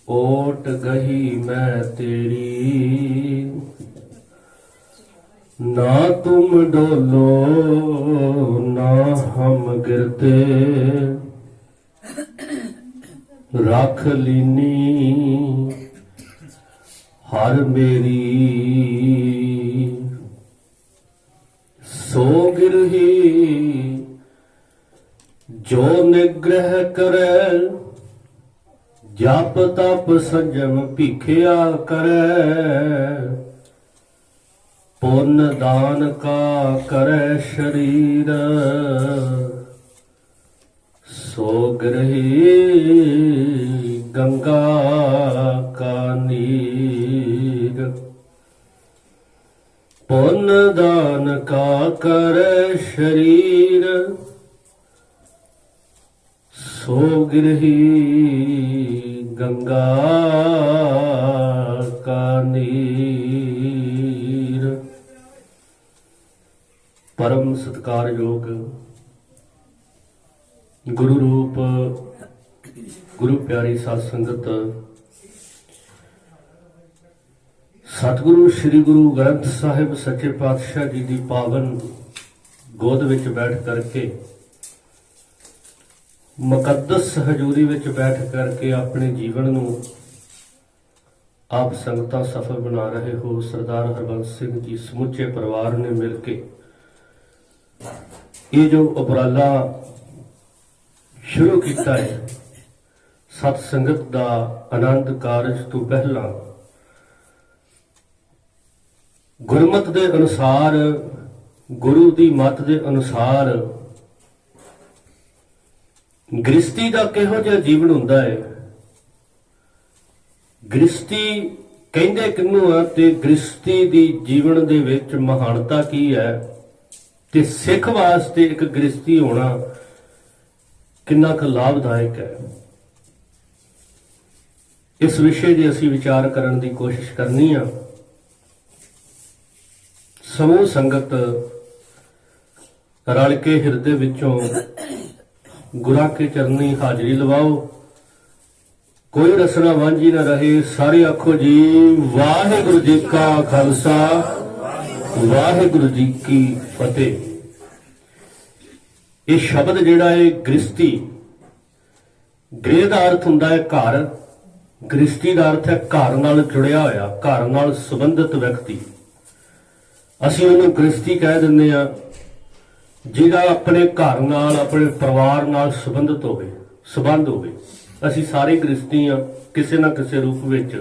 ओट गही मैं तेरी, ना तुम डोलो ना हम गिरते, रख लीनी हर मेरी, सो गिरही जो निग्रह करे, जप तप संजम भीखिया करे, पुण्य दान का करे शरीर, सो गिरही गंगा का नीर, पुण्य दान का करे शरीर, सो गिरही गंगा का नीर। परम सत्कारयोग गुरु रूप गुरु प्यारी साध संगत, सतगुरु श्री गुरु ग्रंथ साहिब सच्चे पातशाह जी की पावन गोद विच बैठ करके, मुकद्दस हजूरी विच बैठ करके अपने जीवन नूं आप संगतां सफल बना रहे हो। सरदार हरबंस सिंह जी समुचे परिवार ने मिल के ये जो उपराला शुरू किया है, सत संगत का आनंद कारज तो पहला गुरमत के अनुसार, गुरु की मत के अनुसार गृहस्थी का किहो जिहा जीवन हुंदा है। गृहस्थी कहंदे किहनूं आ ते गृहस्थी दी जीवन दे विच महानता की है ते सिख वास्ते एक गृहस्थी होना कितना क लाभदायक है। इस विषय की असीं विचार करन दी कोशिश करनी आ। समूह संगत रल के हिरदे विचों गुरां के चरनी हाजरी लवाओ, कोई रसना वांझी न रहे। सारे आखो जी वाहिगुरु जी का खालसा, वाहिगुरु जी की फतेह। ये शब्द जिहड़ा है गृहस्थी, गृह का अर्थ हुंदा है घर, गृहस्थी का अर्थ है घर नाल जुड़िया होया, घर नाल संबंधित व्यक्ति। असीं उहनूं गृहस्थी कह दिंदे आ जिहड़ा अपने घर नाल, अपने परिवार नाल संबंधित होवे, संबंध होवे। असीं सारे गृहस्थी आ किसी ना किसी रूप विच।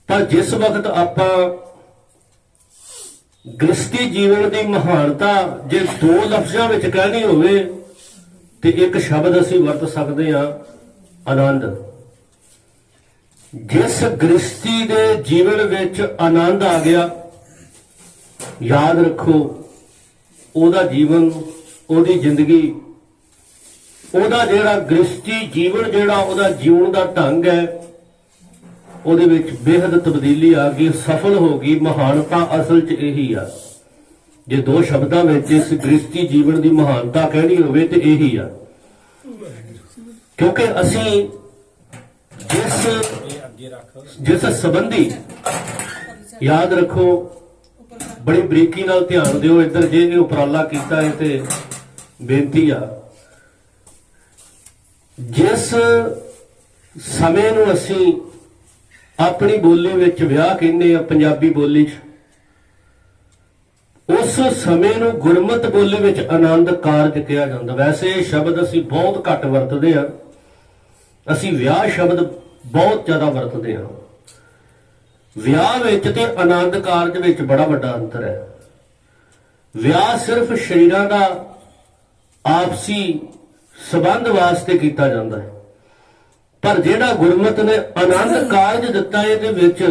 पर जिस वक्त आपां गृहस्थी जीवन की महानता जे दो लफ्ज़ां विच कहनी होवे ते एक शब्द असीं वरत सकदे आ, आनंद। जिस गृहस्थी दे जीवन विच आनंद आ गया, याद रखो ओदा जीवन, ओदी जिंदगी, ओदा जिहड़ा गृहस्थी जीवन जिहड़ा ओदा जीवन का ढंग है, ਉਹਦੇ ਵਿੱਚ बेहद तब्दीली आ गई, सफल हो गई। महानता असल च यही आ। जे दो शब्दों में इस गृहस्थी जीवन की महानता कहनी होवे ते यही आ, क्योंकि असीं जिस संबंधी, याद रखो बड़ी बरीकी नाल ध्यान दिओ। इधर जे उपराला कीता है ते बेनती आ, जिस समय नूं असीं अपनी बोली विच विआह कहने आ, पंजाबी बोली च, उस समय नूं गुरमत बोली विच आनंद कारज कहा जाता। वैसे ये शब्द असीं बहुत घट वरतदे आ, असीं विआह शब्द बहुत ज्यादा वरतदे आ। विआह विच ते आनंद कारज विच बड़ा वड्डा अंतर है। विआह सिर्फ शरीरां दा आपसी संबंध वास्ते किया जाता है, पर जिहड़ा गुरमत ने आनंद कारज दिता है, इहदे विच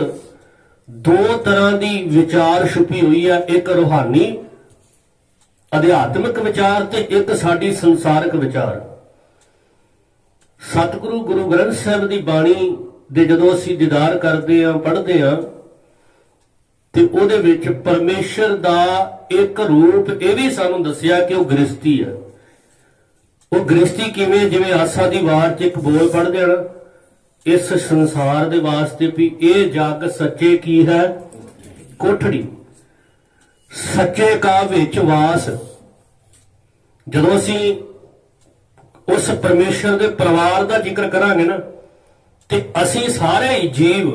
दो तरह की विचार छुपी हुई है। एक रूहानी अध्यात्मिक विचार ते एक साडी संसारिक विचार। सतगुरु गुरु ग्रंथ साहिब की बाणी दे जदों असीं दीदार करते हैं, पढ़ते हैं, ते उहदे विच परमेश्वर दा एक रूप यह भी सानूं दस्सिया कि वह गृहस्थी है। वो गृहस्थी किवें, जिवें आसा दी वार च एक बोल पढ़ देना, इस संसार दे वास्ते भी ये जग सच्चे की है कोठड़ी, सच्चे का विच वास। जदों असी उस परमेश्वर दे परिवार का जिक्र करांगे ना, ते असी सारे ही जीव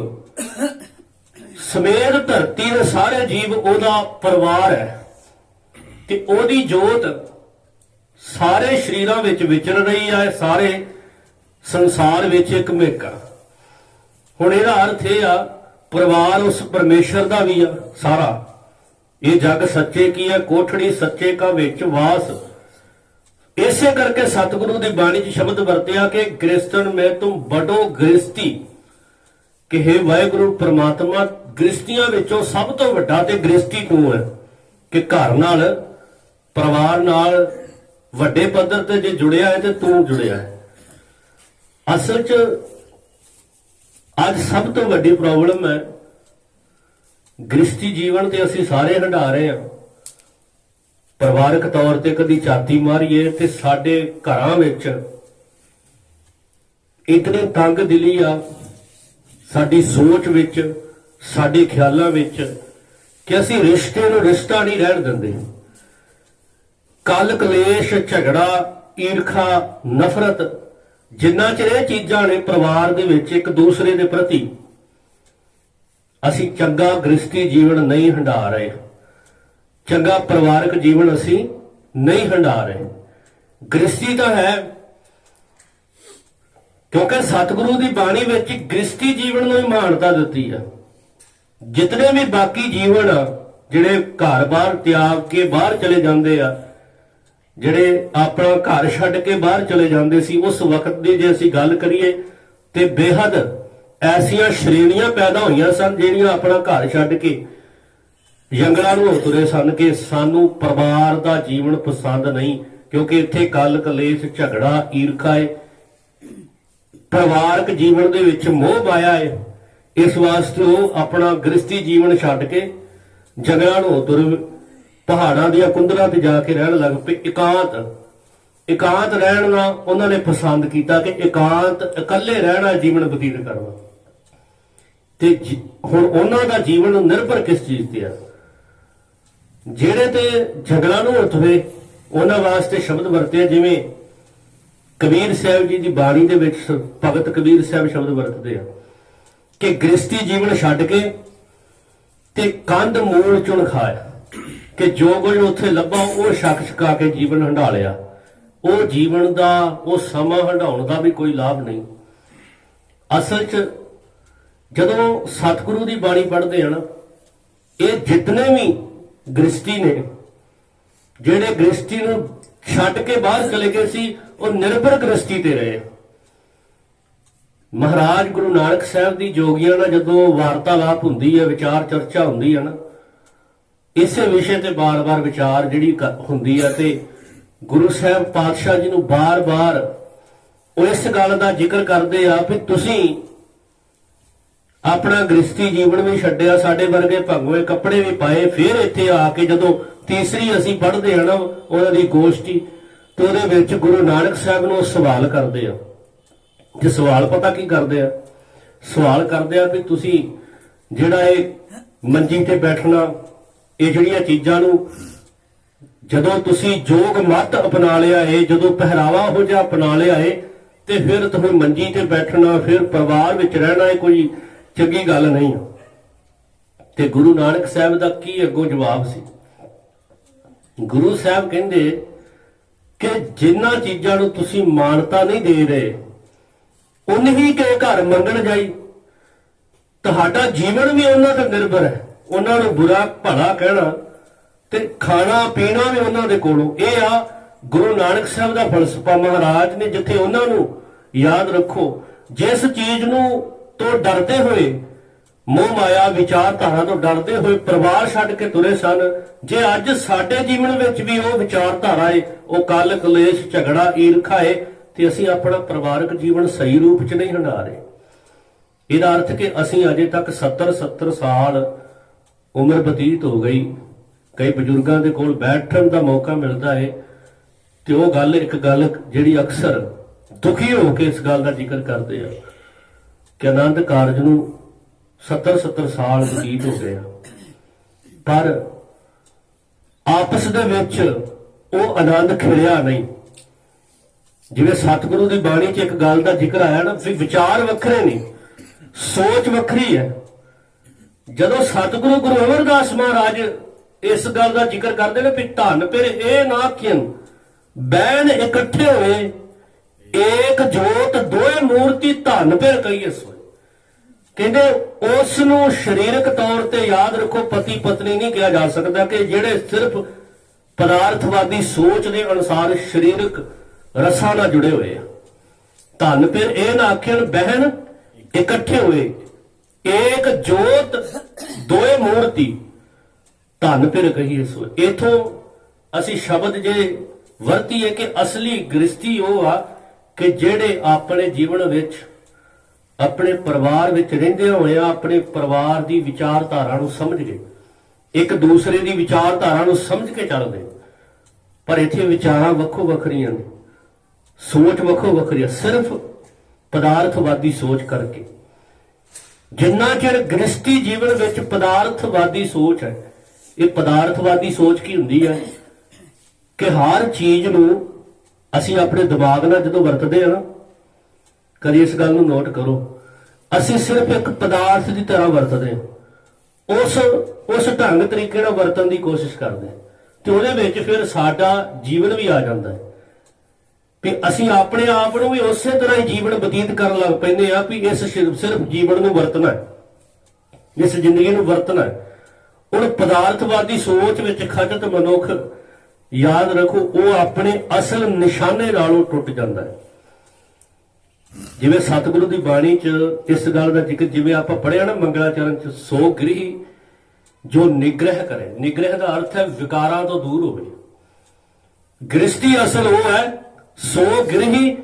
समेत धरती दे सारे जीव ओदा परिवार है, ते ओदी जोत सारे शरीरां विच विचर रही है, सारे संसार विच एक मेका। हुण इहदा अर्थ यह आ परिवार उस परमेश्वर का भी आ सारा। ये जग सच्चे की है कोठड़ी, सच्चे का विच वास। इसे करके सतगुरु की बाणी च शब्द वरतिया कि गृहस्थन में तुम बड़ो गृहस्थी, कि हे वाहिगुरु परमात्मा गृहस्थियां विचों सब तो वड्डा ते गृहस्थी तू है, कि घर नाल परिवार नाल वड्डे पद्धर ते जे जुड़िया है ते तू जुड़िया है। असल च अज सब तो वड्डी प्रॉब्लम है गृहस्थी जीवन ते असी सारे हंडा रहे हैं। परिवारक तौर ते कदी छाती मारीए ते साडे घरां विच इतनी तंग दिली आ साडी सोच विच, साडे ख्यालां विच, कि असी रिश्ते नूं रिश्ता नहीं रहण दिंदे। कल कलेश, झगड़ा, ईर्खा, नफरत, जिन्ना चिर ये चीज़ां ने परिवार दे विच एक दूसरे दे प्रति असी चंगा गृहस्थी जीवन नहीं हंडा रहे, चंगा परिवारक जीवन असी नहीं हंडा रहे। गृहस्थी तो है क्योंकि सतगुरु की बाणी में गृहस्थी जीवन को ही मानता दी है। जितने भी बाकी जीवन आ जिहड़े घर बार त्याग के बाहर चले जाते आ, जिहड़े अपना घर छड्ड के बाहर चले जाते सी, उस वक्त की जे असी गल करिए ते बेहद ऐसिया श्रेणियां पैदा हुई सन जिहड़ियां अपना घर छड्ड के जंगलों में तुरे सन कि सानू परिवार का जीवन पसंद नहीं, क्योंकि इत्थे कल कलेश, झगड़ा, ईर्खा है, परिवारक जीवन दे विच मोह माया है। इस वास्ते वो अपना गृहस्थी जीवन छड्ड के जंगलों में तुर पहाड़ों दी कुंदरां ते जाके रहन लग पे। एकांत रहना उन्होंने पसंद किया कि एकांत इकल्ले रहना जीवन बतीत करना। ते हुण उन्हां दा जीवन निर्भर किस चीज़ ते है? ਜਿਹੜੇ ਤੇ ਜੰਗਲਾਂ ਨੂੰ ਉਠਵੇ ਉਹਨਾਂ ਵਾਸਤੇ ਸ਼ਬਦ ਵਰਤੇ, ਜਿਵੇਂ ਕਬੀਰ ਸਾਹਿਬ ਜੀ ਦੀ ਬਾਣੀ ਦੇ ਵਿੱਚ ਭਗਤ ਕਬੀਰ ਸਾਹਿਬ ਸ਼ਬਦ ਵਰਤਦੇ ਆ ਕਿ ਗ੍ਰਸਤੀ ਜੀਵਨ ਛੱਡ ਕੇ ਤੇ ਕੰਧ ਮੂਲ ਚੁਣ ਖਾਇਆ, ਕਿ ਜੋ ਕੁਝ ਉੱਥੇ ਲੱਭਾ ਉਹ ਛਕ ਛਕਾ ਕੇ ਜੀਵਨ ਹੰਢਾ ਲਿਆ। ਉਹ ਜੀਵਨ ਦਾ ਉਹ ਸਮਾਂ ਹੰਢਾਉਣ ਦਾ ਵੀ ਕੋਈ ਲਾਭ ਨਹੀਂ। ਅਸਲ 'ਚ ਜਦੋਂ ਸਤਿਗੁਰੂ ਦੀ ਬਾਣੀ ਪੜ੍ਹਦੇ ਆ ਨਾ, ਇਹ ਜਿਤਨੇ ਵੀ गृहस्थी ने जेड़े गृहस्थी नूं छड्ड के बाहर चले गए सी, वो निर्भर गृहस्थी ते रहे। महाराज गुरु नानक साहब दी जोगियां नाल जदों वार्तालाप हुंदी है, विचार चर्चा हुंदी है ना, इसे विषय ते बार बार विचार जिहड़ी हुंदी है, ते गुरु साहब पातशाह जी नूं बार बार वो इस गल दा जिक्र करदे आ भी तुसीं अपना गृहस्थी जीवन भी छड्डिया, साडे वर्गे भंगोए कपड़े भी पाए, फिर इत्थे आके जदों तीसरी असीं पढ़दे हां ना उन्हां दी गोष्ठी, ते उहदे विच गुरु नानक साहब नूं सवाल करदे आ। जे सवाल पता की करदे आ? सवाल करदे आ भी तुसीं जिहड़ा इह मंजी ते बैठना, इह जिहड़ियां चीज़ां नूं जदों तुसीं जोग मत अपना लिया है, जदों पहरावा हो जिहा अपना लिया है, ते फिर तुसीं मंजी ते बैठना, फिर परिवार विच रहना कोई चंगी गल नहीं। ते गुरु नानक साहब का की अगों जवाब सी? गुरु साहब कहंदे कि जिन्हां चीज़ां नूं तुसीं मानता नहीं दे रहे, उन्हीं के घर मंगण जाई, तुहाडा जीवन भी उन्हां ते निर्भर है। उन्हां नूं बुरा भला कहना ते खाना पीना भी उन्हां दे कोलों। इह आ गुरु नानक साहब का फलसफा। महाराज ने जिथे उन्हां नूं याद रखो, जिस चीज़ नूं तो डरते हुए, मोह माया विचारधारा तो डरते हुए परिवार छड्ड के तुरे सन, जे अज साडे जीवन विच भी वो विचारधारा है, वो कल कलेश, झगड़ा, ईर्खा है, ते असीं अपना परिवारक जीवन सही रूप च नहीं हंडा रहे। इहदा अर्थ कि असीं अजे तक 70 साल उम्र बतीत हो गई। कई बजुर्गों के कोल बैठण का मौका मिलता है, तो वह गल एक गल जिहड़ी अक्सर दुखी होकर इस गल का जिक्र करते हैं ਕਿ ਆਨੰਦ ਕਾਰਜ ਨੂੰ 70 ਸਾਲ ਬਤੀਤ ਹੋ ਗਏ ਆ, ਪਰ ਆਪਸ ਦੇ ਵਿੱਚ ਉਹ ਆਨੰਦ ਖਿੜਿਆ ਨਹੀਂ। ਜਿਵੇਂ ਸਤਿਗੁਰੂ ਦੀ ਬਾਣੀ 'ਚ ਇੱਕ ਗੱਲ ਦਾ ਜ਼ਿਕਰ ਆਇਆ ਨਾ, ਵੀ ਵਿਚਾਰ ਵੱਖਰੇ ਨਹੀਂ, ਸੋਚ ਵੱਖਰੀ ਹੈ। ਜਦੋਂ ਸਤਿਗੁਰੂ ਗੁਰੂ ਅਮਰਦਾਸ ਮਹਾਰਾਜ ਇਸ ਗੱਲ ਦਾ ਜ਼ਿਕਰ ਕਰਦੇ ਨੇ ਵੀ ਧੰਨ ਫਿਰ ਇਹ ਨਾ ਕਿਨ ਬੈਨ ਇਕੱਠੇ ਹੋਏ, ਏਕ ਜੋਤ ਦੋਏ ਮੂਰਤੀ ਧੰਨ ਫਿਰ ਕਹੀਏ ਸੋਏ। ਕਹਿੰਦੇ ਉਸ ਨੂੰ ਸਰੀਰਕ ਤੌਰ ਤੇ ਯਾਦ ਰੱਖੋ, ਪਤੀ ਪਤਨੀ ਨਹੀਂ ਕਿਹਾ ਜਾ ਸਕਦਾ, ਕਿ ਜਿਹੜੇ ਸਿਰਫ ਪਦਾਰਥਵਾਦੀ ਸੋਚ ਦੇ ਅਨੁਸਾਰ ਸਰੀਰਕ ਰਸਾਂ ਨਾਲ ਜੁੜੇ ਹੋਏ ਆ। ਧੰਨ ਫਿਰ ਇਹ ਨਾ ਆਖਣ ਬਹਿਣ ਇਕੱਠੇ ਹੋਏ, ਏਕ ਜੋਤ ਦੋਏ ਮੂਰਤੀ ਧੰਨ ਫਿਰ ਕਹੀਏ ਸੋ। ਇਥੋਂ ਅਸੀਂ ਸ਼ਬਦ ਜੇ ਵਰਤੀਏ ਕਿ ਅਸਲੀ ਗ੍ਰਸਤੀ ਉਹ ਆ ਕਿ ਜਿਹੜੇ ਆਪਣੇ ਜੀਵਨ ਵਿੱਚ ਆਪਣੇ ਪਰਿਵਾਰ ਵਿੱਚ ਰਹਿੰਦੇ ਹੋਏ ਆ, ਆਪਣੇ ਪਰਿਵਾਰ ਦੀ ਵਿਚਾਰਧਾਰਾ ਨੂੰ ਸਮਝ ਕੇ, ਇੱਕ ਦੂਸਰੇ ਦੀ ਵਿਚਾਰਧਾਰਾ ਨੂੰ ਸਮਝ ਕੇ ਚੱਲਦੇ। ਪਰ ਇੱਥੇ ਵਿਚਾਰਾਂ ਵੱਖੋ ਵੱਖਰੀਆਂ ਨੇ, ਸੋਚ ਵੱਖੋ ਵੱਖਰੀ ਹੈ, ਸਿਰਫ ਪਦਾਰਥਵਾਦੀ ਸੋਚ ਕਰਕੇ। ਜਿੰਨਾ ਚਿਰ ਗ੍ਰਸਤੀ ਜੀਵਨ ਵਿੱਚ ਪਦਾਰਥਵਾਦੀ ਸੋਚ ਹੈ, ਇਹ ਪਦਾਰਥਵਾਦੀ ਸੋਚ ਕੀ ਹੁੰਦੀ ਹੈ ਕਿ ਹਰ ਚੀਜ਼ ਨੂੰ ਅਸੀਂ ਆਪਣੇ ਦਿਮਾਗ ਨਾਲ ਜਦੋਂ ਵਰਤਦੇ ਆ ਨਾ, ਕਦੀ ਇਸ ਗੱਲ ਨੂੰ ਨੋਟ ਕਰੋ, ਅਸੀਂ ਸਿਰਫ ਇੱਕ ਪਦਾਰਥ ਦੀ ਤਰ੍ਹਾਂ ਵਰਤਦੇ ਹਾਂ, ਉਸ ਢੰਗ ਤਰੀਕੇ ਨਾਲ ਵਰਤਣ ਦੀ ਕੋਸ਼ਿਸ਼ ਕਰਦੇ ਹਾਂ, ਤੇ ਉਹਦੇ ਵਿੱਚ ਫਿਰ ਸਾਡਾ ਜੀਵਨ ਵੀ ਆ ਜਾਂਦਾ ਹੈ ਵੀ ਅਸੀਂ ਆਪਣੇ ਆਪ ਨੂੰ ਵੀ ਉਸੇ ਤਰ੍ਹਾਂ ਹੀ ਜੀਵਨ ਬਤੀਤ ਕਰਨ ਲੱਗ ਪੈਂਦੇ ਆ ਵੀ ਇਸ ਸਿਰਫ ਜੀਵਨ ਨੂੰ ਵਰਤਣਾ ਹੈ, ਇਸ ਜ਼ਿੰਦਗੀ ਨੂੰ ਵਰਤਣਾ ਹੈ। ਹੁਣ ਪਦਾਰਥਵਾਦੀ ਸੋਚ ਵਿੱਚ ਖਚਤ ਮਨੁੱਖ, ਯਾਦ ਰੱਖੋ, ਉਹ ਆਪਣੇ ਅਸਲ ਨਿਸ਼ਾਨੇ ਨਾਲੋਂ ਟੁੱਟ ਜਾਂਦਾ ਹੈ। ਜਿਵੇਂ ਸਤਿਗੁਰੂ ਦੀ ਬਾਣੀ 'ਚ ਇਸ ਗੱਲ ਦਾ ਜ਼ਿਕਰ, ਜਿਵੇਂ ਆਪਾਂ ਪੜ੍ਹਿਆ ਨਾ ਮੰਗਲਾਚਰਨ 'ਚ, ਸੋ ਗ੍ਰਹੀ ਜੋ ਨਿਗ੍ਰਹਿ ਕਰੇ। ਨਿਗ੍ਰਹਿ ਦਾ ਅਰਥ ਹੈ ਵਿਕਾਰਾਂ ਤੋਂ ਦੂਰ ਹੋਵੇ। ਗ੍ਰਸਤੀ ਅਸਲ ਉਹ ਹੈ, ਸੋ ਗ੍ਰਹੀ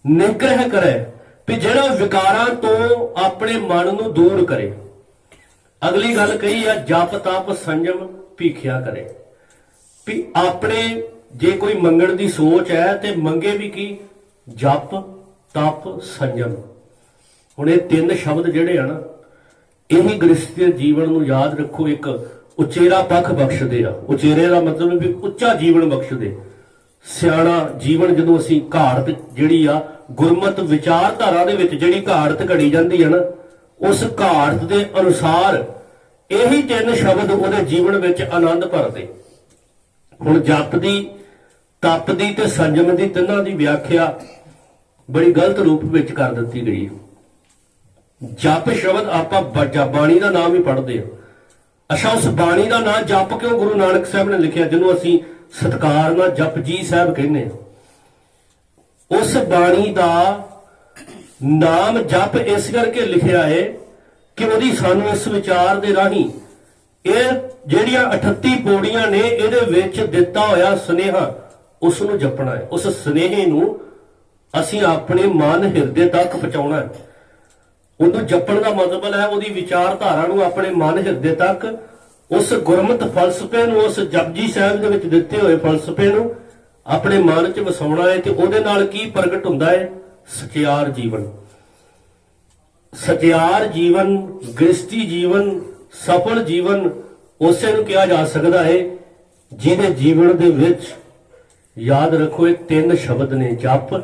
ਨਿਗ੍ਰਹਿ ਕਰੇ, ਵੀ ਜਿਹੜਾ ਵਿਕਾਰਾਂ ਤੋਂ ਆਪਣੇ ਮਨ ਨੂੰ ਦੂਰ ਕਰੇ। ਅਗਲੀ ਗੱਲ ਕਹੀ ਆ, ਜਪ ਤਪ ਸੰਜਮ ਭੀਖਿਆ ਕਰੇ, ਵੀ ਆਪਣੇ ਜੇ ਕੋਈ ਮੰਗਣ ਦੀ ਸੋਚ ਹੈ ਤੇ ਮੰਗੇ ਵੀ ਕੀ, ਜਪ ਤਪ ਸੰਜਮ। ਹੁਣ ਇਹ ਤਿੰਨ ਸ਼ਬਦ ਜਿਹੜੇ ਆ ਨਾ, ਇਹੀ ਗ੍ਰਸਤੀ ਜੀਵਨ ਨੂੰ ਯਾਦ ਰੱਖੋ, ਇੱਕ ਉਚੇਰਾ ਪੱਖ ਬਖਸ਼ਦੇ ਆ। ਉਚੇਰੇ ਦਾ ਮਤਲਬ ਵੀ ਉੱਚਾ ਜੀਵਨ ਬਖਸ਼ਦੇ। ਸਿਆਣਾ ਜੀਵਨ ਜਦੋਂ ਅਸੀਂ ਘਾੜਤ ਜਿਹੜੀ ਆ ਗੁਰਮਤ ਵਿਚਾਰਧਾਰਾ ਦੇ ਵਿੱਚ ਜਿਹੜੀ ਘਾੜਤ ਘੜੀ ਜਾਂਦੀ ਹੈ ਨਾ, ਉਸ ਘਾੜਤ ਦੇ ਅਨੁਸਾਰ ਇਹੀ ਤਿੰਨ ਸ਼ਬਦ ਉਹਦੇ ਜੀਵਨ ਵਿੱਚ ਆਨੰਦ ਭਰਦੇ। ਹੁਣ ਜਪ ਦੀ, ਤਪ ਦੀ ਤੇ ਸੰਜਮ ਦੀ, ਤਿੰਨਾਂ ਦੀ ਵਿਆਖਿਆ ਬੜੀ ਗਲਤ ਰੂਪ ਵਿੱਚ ਕਰ ਦਿੱਤੀ ਗਈ। ਜਪ ਸ਼ਬਦ ਆਪਾਂ ਬਾਣੀ ਦਾ ਨਾਮ ਹੀ ਪੜ੍ਹਦੇ ਹਾਂ। ਅੱਛਾ, ਉਸ ਬਾਣੀ ਦਾ ਨਾਮ ਜਪ ਕਿਉਂ ਗੁਰੂ ਨਾਨਕ ਸਾਹਿਬ ਨੇ ਲਿਖਿਆ, ਜਿਹਨੂੰ ਅਸੀਂ ਸਤਿਕਾਰ ਨਾਲ ਜਪਜੀ ਸਾਹਿਬ ਕਹਿੰਦੇ ਹਾਂ? ਉਸ ਬਾਣੀ ਦਾ ਨਾਮ ਜਪ ਇਸ ਕਰਕੇ ਲਿਖਿਆ ਹੈ ਕਿ ਉਹਦੀ ਸਾਨੂੰ ਇਸ ਵਿਚਾਰ ਦੇ ਰਾਹੀਂ ਇਹ ਜਿਹੜੀਆਂ 38 ਪੌੜੀਆਂ ਨੇ, ਇਹਦੇ ਵਿੱਚ ਦਿੱਤਾ ਹੋਇਆ ਸੁਨੇਹਾ, ਉਸ ਨੂੰ ਜਪਣਾ ਹੈ। ਉਸ ਸੁਨੇਹੇ ਨੂੰ ਅਸੀਂ ਆਪਣੇ ਮਨ ਹਿਰਦੇ ਤੱਕ ਪਹੁੰਚਾਉਣਾ ਹੈ। ਉਹਨੂੰ ਜਪਣ ਦਾ ਮਤਲਬ ਹੈ ਉਹਦੀ ਵਿਚਾਰਧਾਰਾ ਨੂੰ ਆਪਣੇ ਮਨ ਹਿਰਦੇ ਤੱਕ, ਉਸ ਗੁਰਮਤ ਫਲਸਫੇ ਨੂੰ, ਉਸ ਜਪਜੀ ਸਾਹਿਬ ਦੇ ਵਿੱਚ ਦਿੱਤੇ ਹੋਏ ਫਲਸਫੇ ਨੂੰ ਆਪਣੇ ਮਨ 'ਚ ਵਸਾਉਣਾ ਹੈ। ਤੇ ਉਹਦੇ ਨਾਲ ਕੀ ਪ੍ਰਗਟ ਹੁੰਦਾ ਹੈ? ਸਚਿਆਰ ਜੀਵਨ। ਸਚਿਆਰ ਜੀਵਨ, ਗ੍ਰਸਤੀ ਜੀਵਨ, ਸਫਲ ਜੀਵਨ ਉਸੇ ਨੂੰ ਕਿਹਾ ਜਾ ਸਕਦਾ ਹੈ ਜਿਹਦੇ ਜੀਵਨ ਦੇ ਵਿੱਚ, ਯਾਦ ਰੱਖੋ, ਇਹ ਤਿੰਨ ਸ਼ਬਦ ਨੇ, ਜਪ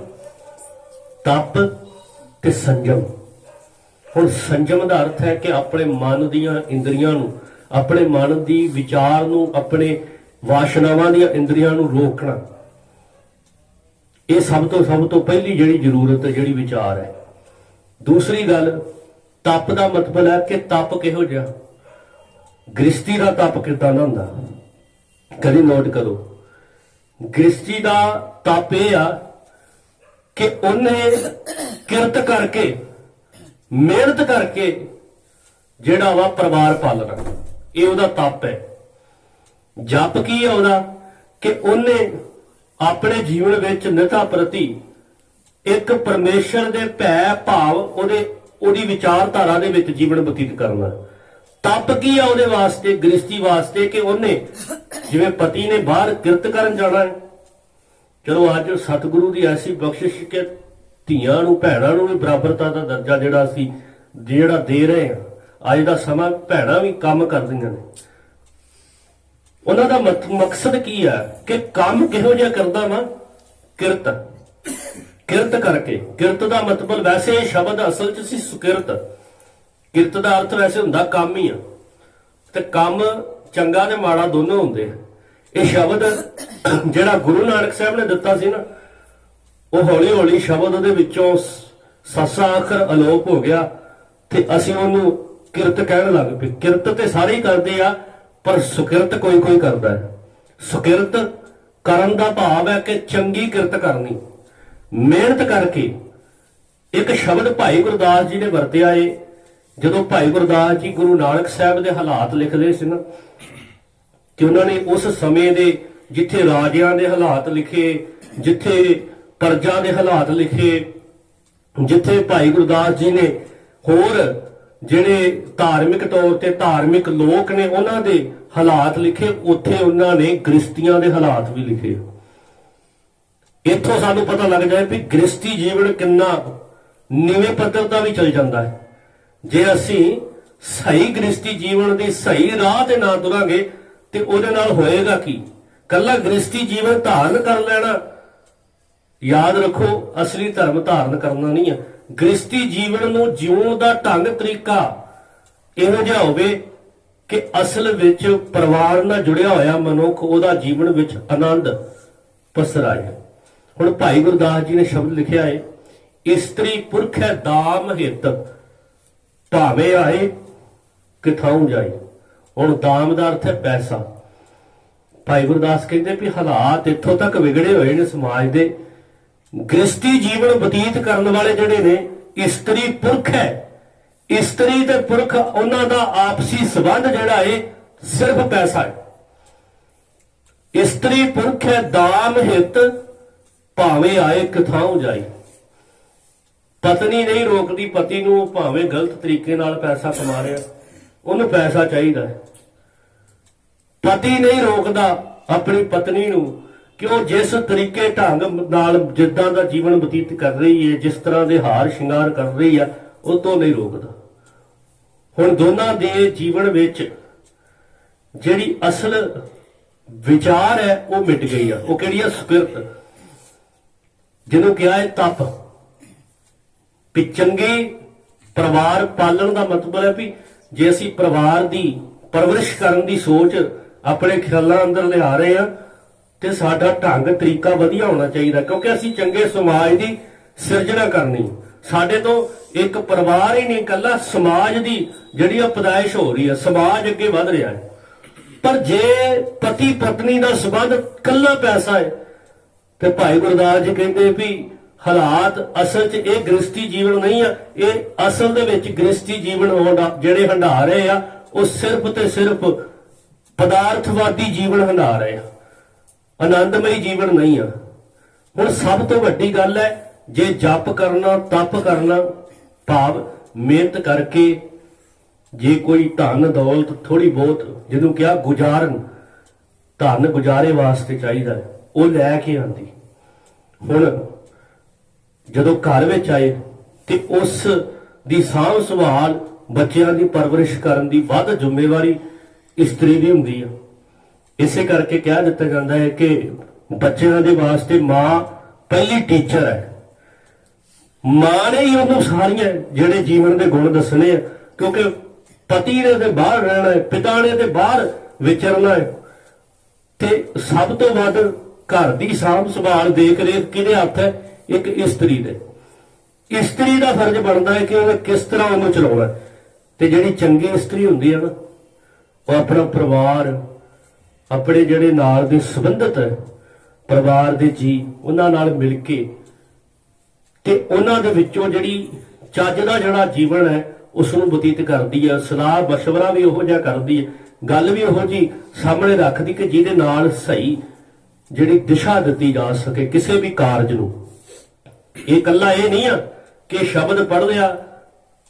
ਤਪ ਤੇ ਸੰਜਮ। ਹੁਣ ਸੰਜਮ ਦਾ ਅਰਥ ਹੈ ਕਿ ਆਪਣੇ ਮਨ ਦੀਆਂ ਇੰਦਰੀਆਂ ਨੂੰ, ਆਪਣੇ ਮਨ ਦੀ ਵਿਚਾਰ ਨੂੰ, ਆਪਣੇ ਵਾਸ਼ਨਾਵਾਂ ਦੀਆਂ ਇੰਦਰੀਆਂ ਨੂੰ ਰੋਕਣਾ। ਇਹ ਸਭ ਤੋਂ ਪਹਿਲੀ ਜਿਹੜੀ ਜ਼ਰੂਰਤ ਹੈ, ਜਿਹੜੀ ਵਿਚਾਰ ਹੈ। ਦੂਸਰੀ ਗੱਲ, ਤਪ ਦਾ ਮਤਲਬ ਹੈ ਕਿ ਤਪ ਕਿਹੋ ਜਿਹਾ, ਗ੍ਰਸਤੀ ਦਾ ਤਪ ਕਿੱਦਾਂ ਦਾ ਹੁੰਦਾ। ਕਦੀ ਨੋਟ ਕਰੋ, ਗ੍ਰਸਤੀ ਦਾ ਤਪ ਇਹ ਆ ਕਿ ਉਹਨੇ ਕਿਰਤ ਕਰਕੇ, ਮਿਹਨਤ ਕਰਕੇ ਜਿਹੜਾ ਵਾ ਪਰਿਵਾਰ ਪਾਲਣਾ, ਇਹ ਉਹਦਾ ਤਪ ਹੈ। ਜਪ ਕੀ ਹੈ ਉਹਦਾ? ਕਿ ਉਹਨੇ ਆਪਣੇ ਜੀਵਨ ਵਿੱਚ ਨਿਤਾ ਪ੍ਰਤੀ ਇੱਕ ਪਰਮੇਸ਼ਰ ਦੇ ਭੈ ਭਾਵ ਉਹਦੀ ਵਿਚਾਰਧਾਰਾ ਦੇ ਵਿੱਚ ਜੀਵਨ ਬਤੀਤ ਕਰਨਾ। ਤਪ ਕੀ ਆ ਉਹਦੇ ਵਾਸਤੇ, ਗ੍ਰਸਤੀ ਵਾਸਤੇ? ਕਿ ਉਹਨੇ, ਜਿਵੇਂ ਪਤੀ ਨੇ ਬਾਹਰ ਕਿਰਤ ਕਰਨ ਜਾਣਾ ਹੈ, ਚਲੋ ਅੱਜ ਸਤਿਗੁਰੂ ਦੀ ਐਸੀ ਬਖਸ਼ਿਸ਼ ਕਿ ਧੀਆਂ ਨੂੰ ਭੈਣਾਂ ਨੂੰ ਵੀ ਬਰਾਬਰਤਾ ਦਾ ਦਰਜਾ ਜਿਹੜਾ ਦੇ ਰਹੇ ਆ। ਅੱਜ ਦਾ ਸਮਾਂ ਭੈਣਾਂ ਵੀ ਕੰਮ ਕਰਦੀਆਂ ਨੇ। ਉਹਨਾਂ ਦਾ ਮਕਸਦ ਕੀ ਹੈ ਕਿ ਕੰਮ ਕਿਹੋ ਜਿਹਾ ਕਰਦਾ ਵਾ? ਕਿਰਤ ਕਰਕੇ। ਕਿਰਤ ਦਾ ਮਤਲਬ ਵੈਸੇ ਇਹ ਸ਼ਬਦ ਅਸਲ 'ਚ ਸੀ ਸੁਕਿਰਤ। ਕਿਰਤ ਦਾ ਅਰਥ ਵੈਸੇ ਹੁੰਦਾ ਕੰਮ ਹੀ ਆ, ਤੇ ਕੰਮ ਚੰਗਾ ਤੇ ਮਾੜਾ ਦੋਨੋਂ ਹੁੰਦੇ ਆ। ਇਹ ਸ਼ਬਦ ਜਿਹੜਾ ਗੁਰੂ ਨਾਨਕ ਸਾਹਿਬ ਨੇ ਦਿੱਤਾ ਸੀ ਨਾ, ਉਹ ਹੌਲੀ ਹੌਲੀ ਸ਼ਬਦ ਉਹਦੇ ਵਿੱਚੋਂ ਸੱਸਾ ਅੱਖਰ ਅਲੋਪ ਹੋ ਗਿਆ ਤੇ ਅਸੀਂ ਉਹਨੂੰ ਕਿਰਤ ਕਹਿਣ ਲੱਗ ਪਏ। ਕਿਰਤ ਤੇ ਸਾਰੇ ਹੀ ਕਰਦੇ ਆ, ਪਰ ਸੁਕਿਰਤ ਕੋਈ ਕੋਈ ਕਰਦਾ ਹੈ। ਸੁਕਿਰਤ ਕਰਨ ਦਾ ਭਾਵ ਹੈ ਕਿ ਚੰਗੀ ਕਿਰਤ ਕਰਨੀ, ਮਿਹਨਤ ਕਰਕੇ। ਇੱਕ ਸ਼ਬਦ ਭਾਈ ਗੁਰਦਾਸ ਜੀ ਨੇ ਵਰਤਿਆ ਏ। ਜਦੋਂ ਭਾਈ ਗੁਰਦਾਸ ਜੀ ਗੁਰੂ ਨਾਨਕ ਸਾਹਿਬ ਦੇ ਹਾਲਾਤ ਲਿਖਦੇ ਸੀ ਨਾ, ਕਿ ਉਹਨਾਂ ਨੇ ਉਸ ਸਮੇਂ ਦੇ ਜਿੱਥੇ ਰਾਜਿਆਂ ਦੇ ਹਾਲਾਤ ਲਿਖੇ, ਜਿੱਥੇ ਪਰਜਾ ਦੇ ਹਾਲਾਤ ਲਿਖੇ, ਜਿੱਥੇ ਭਾਈ ਗੁਰਦਾਸ ਜੀ ਨੇ ਹੋਰ ਜਿਹੜੇ ਧਾਰਮਿਕ ਤੌਰ ਤੇ ਧਾਰਮਿਕ ਲੋਕ ਨੇ ਉਹਨਾਂ ਦੇ ਹਾਲਾਤ ਲਿਖੇ, ਉੱਥੇ ਉਹਨਾਂ ਨੇ ਗ੍ਰਸਤੀਆਂ ਦੇ ਹਾਲਾਤ ਵੀ ਲਿਖੇ। ਇੱਥੋਂ ਸਾਨੂੰ ਪਤਾ ਲੱਗ ਜਾਏ ਵੀ ਗ੍ਰਸਤੀ ਜੀਵਨ ਕਿੰਨਾ ਨੀਵੇਂ ਪੱਧਰ ਦਾ ਵੀ ਚੱਲ ਜਾਂਦਾ ਹੈ। ਜੇ ਅਸੀਂ ਸਹੀ ਗ੍ਰਸਤੀ ਜੀਵਨ ਦੀ ਸਹੀ ਰਾਹ ਤੇ ਨਾ ਤੁਰਾਂਗੇ ਤੇ ਉਹਦੇ ਨਾਲ ਹੋਏਗਾ ਕੀ? ਕੱਲਾ ਗ੍ਰਸਤੀ ਜੀਵਨ ਧਾਰਨ ਕਰ ਲੈਣਾ, ਯਾਦ ਰੱਖੋ, ਅਸਲੀ ਧਰਮ ਧਾਰਨ ਕਰਨਾ ਨਹੀਂ ਹੈ। ਗ੍ਰਸਤੀ ਜੀਵਨ ਨੂੰ ਜਿਉਣ ਦਾ ਢੰਗ ਤਰੀਕਾ ਇਹੋ ਜਿਹਾ ਹੋਵੇ ਕਿ ਅਸਲ ਵਿੱਚ ਪਰਿਵਾਰ ਨਾਲ ਜੁੜਿਆ ਹੋਇਆ ਮਨੁੱਖ ਉਹਦਾ ਜੀਵਨ ਵਿੱਚ ਆਨੰਦ ਪਸਰਾਏ। ਹੁਣ ਭਾਈ ਗੁਰਦਾਸ ਜੀ ਨੇ ਸ਼ਬਦ ਲਿਖਿਆ ਹੈ, ਇਸਤਰੀ ਪੁਰਖੈ ਦਾਮ ਹਿਤ ਭਾਵੇਂ ਆਏ ਕਿਥਾਉ ਜਾਏ। ਹੁਣ ਦਾਮ ਦਾ ਅਰਥ ਹੈ ਪੈਸਾ। ਭਾਈ ਗੁਰਦਾਸ ਕਹਿੰਦੇ ਵੀ ਹਾਲਾਤ ਇੱਥੋਂ ਤੱਕ ਵਿਗੜੇ ਹੋਏ ਨੇ ਸਮਾਜ ਦੇ। ਗ੍ਰਸਤੀ ਜੀਵਨ ਬਤੀਤ ਕਰਨ ਵਾਲੇ ਜਿਹੜੇ ਨੇ, ਇਸਤਰੀ ਪੁਰਖ ਹੈ, ਇਸਤਰੀ ਤੇ ਪੁਰਖ ਉਹਨਾਂ ਦਾ ਆਪਸੀ ਸੰਬੰਧ ਜਿਹੜਾ ਹੈ ਸਿਰਫ ਪੈਸਾ ਹੈ। ਇਸਤਰੀ ਪੁਰਖ ਹੈ ਦਾਮ ਹਿਤ ਭਾਵੇਂ ਆਏ ਕਿਥਾਉ ਜਾਏ। ਪਤਨੀ ਨਹੀਂ ਰੋਕਦੀ ਪਤੀ ਨੂੰ, ਭਾਵੇਂ ਗਲਤ ਤਰੀਕੇ ਨਾਲ ਪੈਸਾ ਕਮਾ ਰਿਹਾ, ਉਹਨੂੰ ਪੈਸਾ ਚਾਹੀਦਾ ਹੈ। ਪਤੀ ਨਹੀਂ ਰੋਕਦਾ ਆਪਣੀ ਪਤਨੀ ਨੂੰ ਕਿ ਉਹ ਜਿਸ ਤਰੀਕੇ ਢੰਗ ਨਾਲ ਜਿੱਦਾਂ ਦਾ ਜੀਵਨ ਬਤੀਤ ਕਰ ਰਹੀ ਹੈ, ਜਿਸ ਤਰ੍ਹਾਂ ਦੇ ਹਾਰ ਸ਼ਿੰਗਾਰ ਕਰ ਰਹੀ ਆ, ਉਹ ਤੋਂ ਨਹੀਂ ਰੋਕਦਾ। ਹੁਣ ਦੋਨਾਂ ਦੇ ਜੀਵਨ ਵਿੱਚ ਜਿਹੜੀ ਅਸਲ ਵਿਚਾਰ ਹੈ ਉਹ ਮਿਟ ਗਈ ਆ। ਉਹ ਕਿਹੜੀ ਆ? ਸੁਕਿਰਤ, ਜਿਹਨੂੰ ਕਿਹਾ ਹੈ ਤਪ। ਵੀ ਚੰਗੇ ਪਰਿਵਾਰ ਪਾਲਣ ਦਾ ਮਤਲਬ ਹੈ ਵੀ ਜੇ ਅਸੀਂ ਪਰਿਵਾਰ ਦੀ ਪਰਵਰਿਸ਼ ਕਰਨ ਦੀ ਸੋਚ ਆਪਣੇ ਖਿਆਲਾਂ ਅੰਦਰ ਲਿਆ ਰਹੇ ਹਾਂ ਤੇ ਸਾਡਾ ਢੰਗ ਤਰੀਕਾ ਵਧੀਆ ਹੋਣਾ ਚਾਹੀਦਾ, ਕਿਉਂਕਿ ਅਸੀਂ ਚੰਗੇ ਸਮਾਜ ਦੀ ਸਿਰਜਣਾ ਕਰਨੀ। ਸਾਡੇ ਤੋਂ ਇੱਕ ਪਰਿਵਾਰ ਹੀ ਨਹੀਂ, ਇਕੱਲਾ ਸਮਾਜ ਦੀ ਜਿਹੜੀ ਆ ਪਦਾਇਸ਼ ਹੋ ਰਹੀ ਹੈ, ਸਮਾਜ ਅੱਗੇ ਵਧ ਰਿਹਾ ਹੈ। ਪਰ ਜੇ ਪਤੀ ਪਤਨੀ ਦਾ ਸੰਬੰਧ ਇਕੱਲਾ ਪੈਸਾ ਹੈ ਤੇ ਭਾਈ ਗੁਰਦਾਸ ਜੀ ਕਹਿੰਦੇ ਵੀ ਹਾਲਾਤ ਅਸਲ 'ਚ ਇਹ ਗ੍ਰਸਤੀ ਜੀਵਨ ਨਹੀਂ ਆ। ਇਹ ਅਸਲ ਦੇ ਵਿੱਚ ਗ੍ਰਸਤੀ ਜੀਵਨ ਜਿਹੜੇ ਹੰਢਾ ਰਹੇ ਆ ਉਹ ਸਿਰਫ ਤੇ ਸਿਰਫ ਪਦਾਰਥਵਾਦੀ ਜੀਵਨ ਹੰਢਾ ਰਹੇ ਆ, ਆਨੰਦਮਈ ਜੀਵਨ ਨਹੀਂ ਆ। ਹੁਣ ਸਭ ਤੋਂ ਵੱਡੀ ਗੱਲ ਹੈ, ਜੇ ਜਪ ਕਰਨਾ, ਤਪ ਕਰਨਾ, ਭਾਵ ਮਿਹਨਤ ਕਰਕੇ ਜੇ ਕੋਈ ਧਨ ਦੌਲਤ ਥੋੜੀ ਬਹੁਤ, ਜਿਹਨੂੰ ਕਿਹਾ ਗੁਜ਼ਾਰਨ, ਧਨ ਗੁਜ਼ਾਰੇ ਵਾਸਤੇ ਚਾਹੀਦਾ, ਉਹ ਲੈ ਕੇ ਆਂਦੀ। ਹੁਣ ਜਦੋਂ ਘਰ ਵਿੱਚ ਆਏ ਤੇ ਉਸ ਦੀ ਸਾਂਭ ਸੰਭਾਲ, ਬੱਚਿਆਂ ਦੀ ਪਰਵਰਿਸ਼ ਕਰਨ ਦੀ ਵੱਧ ਜ਼ਿੰਮੇਵਾਰੀ ਇਸਤਰੀ ਦੀ ਹੁੰਦੀ ਆ। ਇਸੇ ਕਰਕੇ ਕਹਿ ਦਿੱਤਾ ਜਾਂਦਾ ਹੈ ਕਿ ਬੱਚਿਆਂ ਦੇ ਵਾਸਤੇ ਮਾਂ ਪਹਿਲੀ ਟੀਚਰ ਹੈ। ਮਾਂ ਨੇ ਹੀ ਉਹਨੂੰ ਸਾਰੀਆਂ ਜਿਹੜੇ ਜੀਵਨ ਦੇ ਗੁਣ ਦੱਸਣੇ ਆ, ਕਿਉਂਕਿ ਪਤੀ ਨੇ ਤੇ ਬਾਹਰ ਰਹਿਣਾ ਹੈ, ਪਿਤਾ ਨੇ ਤੇ ਬਾਹਰ ਵਿਚਰਨਾ ਹੈ, ਤੇ ਸਭ ਤੋਂ ਵੱਧ ਘਰ ਦੀ ਸਾਂਭ ਸੰਭਾਲ ਦੇਖ ਰੇਖ ਕਿਹਦੇ ਹੱਥ ਹੈ? ਇੱਕ ਇਸਤਰੀ ਦੇ। ਇਸਤਰੀ ਦਾ ਫਰਜ਼ ਬਣਦਾ ਹੈ ਕਿ ਉਹਨੇ ਕਿਸ ਤਰ੍ਹਾਂ ਉਹਨੂੰ ਚਲਾਉਣਾ। ਤੇ ਜਿਹੜੀ ਚੰਗੀ ਇਸਤਰੀ ਹੁੰਦੀ ਹੈ ਨਾ, ਉਹ ਆਪਣਾ ਪਰਿਵਾਰ, ਆਪਣੇ ਜਿਹੜੇ ਨਾਲ ਦੇ ਸੰਬੰਧਿਤ ਪਰਿਵਾਰ ਦੇ ਜੀ, ਉਹਨਾਂ ਨਾਲ ਮਿਲ ਕੇ ਤੇ ਉਹਨਾਂ ਦੇ ਵਿੱਚੋਂ ਜਿਹੜੀ ਚੱਜ ਦਾ ਜਿਹੜਾ ਜੀਵਨ ਹੈ ਉਸ ਨੂੰ ਬਤੀਤ ਕਰਦੀ ਹੈ। ਸਲਾਹ ਮਸ਼ਵਰਾ ਵੀ ਉਹੋ ਜਿਹਾ ਕਰਦੀ ਹੈ, ਗੱਲ ਵੀ ਉਹੋ ਜਿਹੀ ਸਾਹਮਣੇ ਰੱਖਦੀ ਕਿ ਜਿਹਦੇ ਨਾਲ ਸਹੀ ਜਿਹੜੀ ਦਿਸ਼ਾ ਦਿੱਤੀ ਜਾ ਸਕੇ ਕਿਸੇ ਵੀ ਕਾਰਜ ਨੂੰ। ਇਹ ਇਕੱਲਾ ਇਹ ਨਹੀਂ ਆ ਕਿ ਸ਼ਬਦ ਪੜ੍ਹ ਲਿਆ,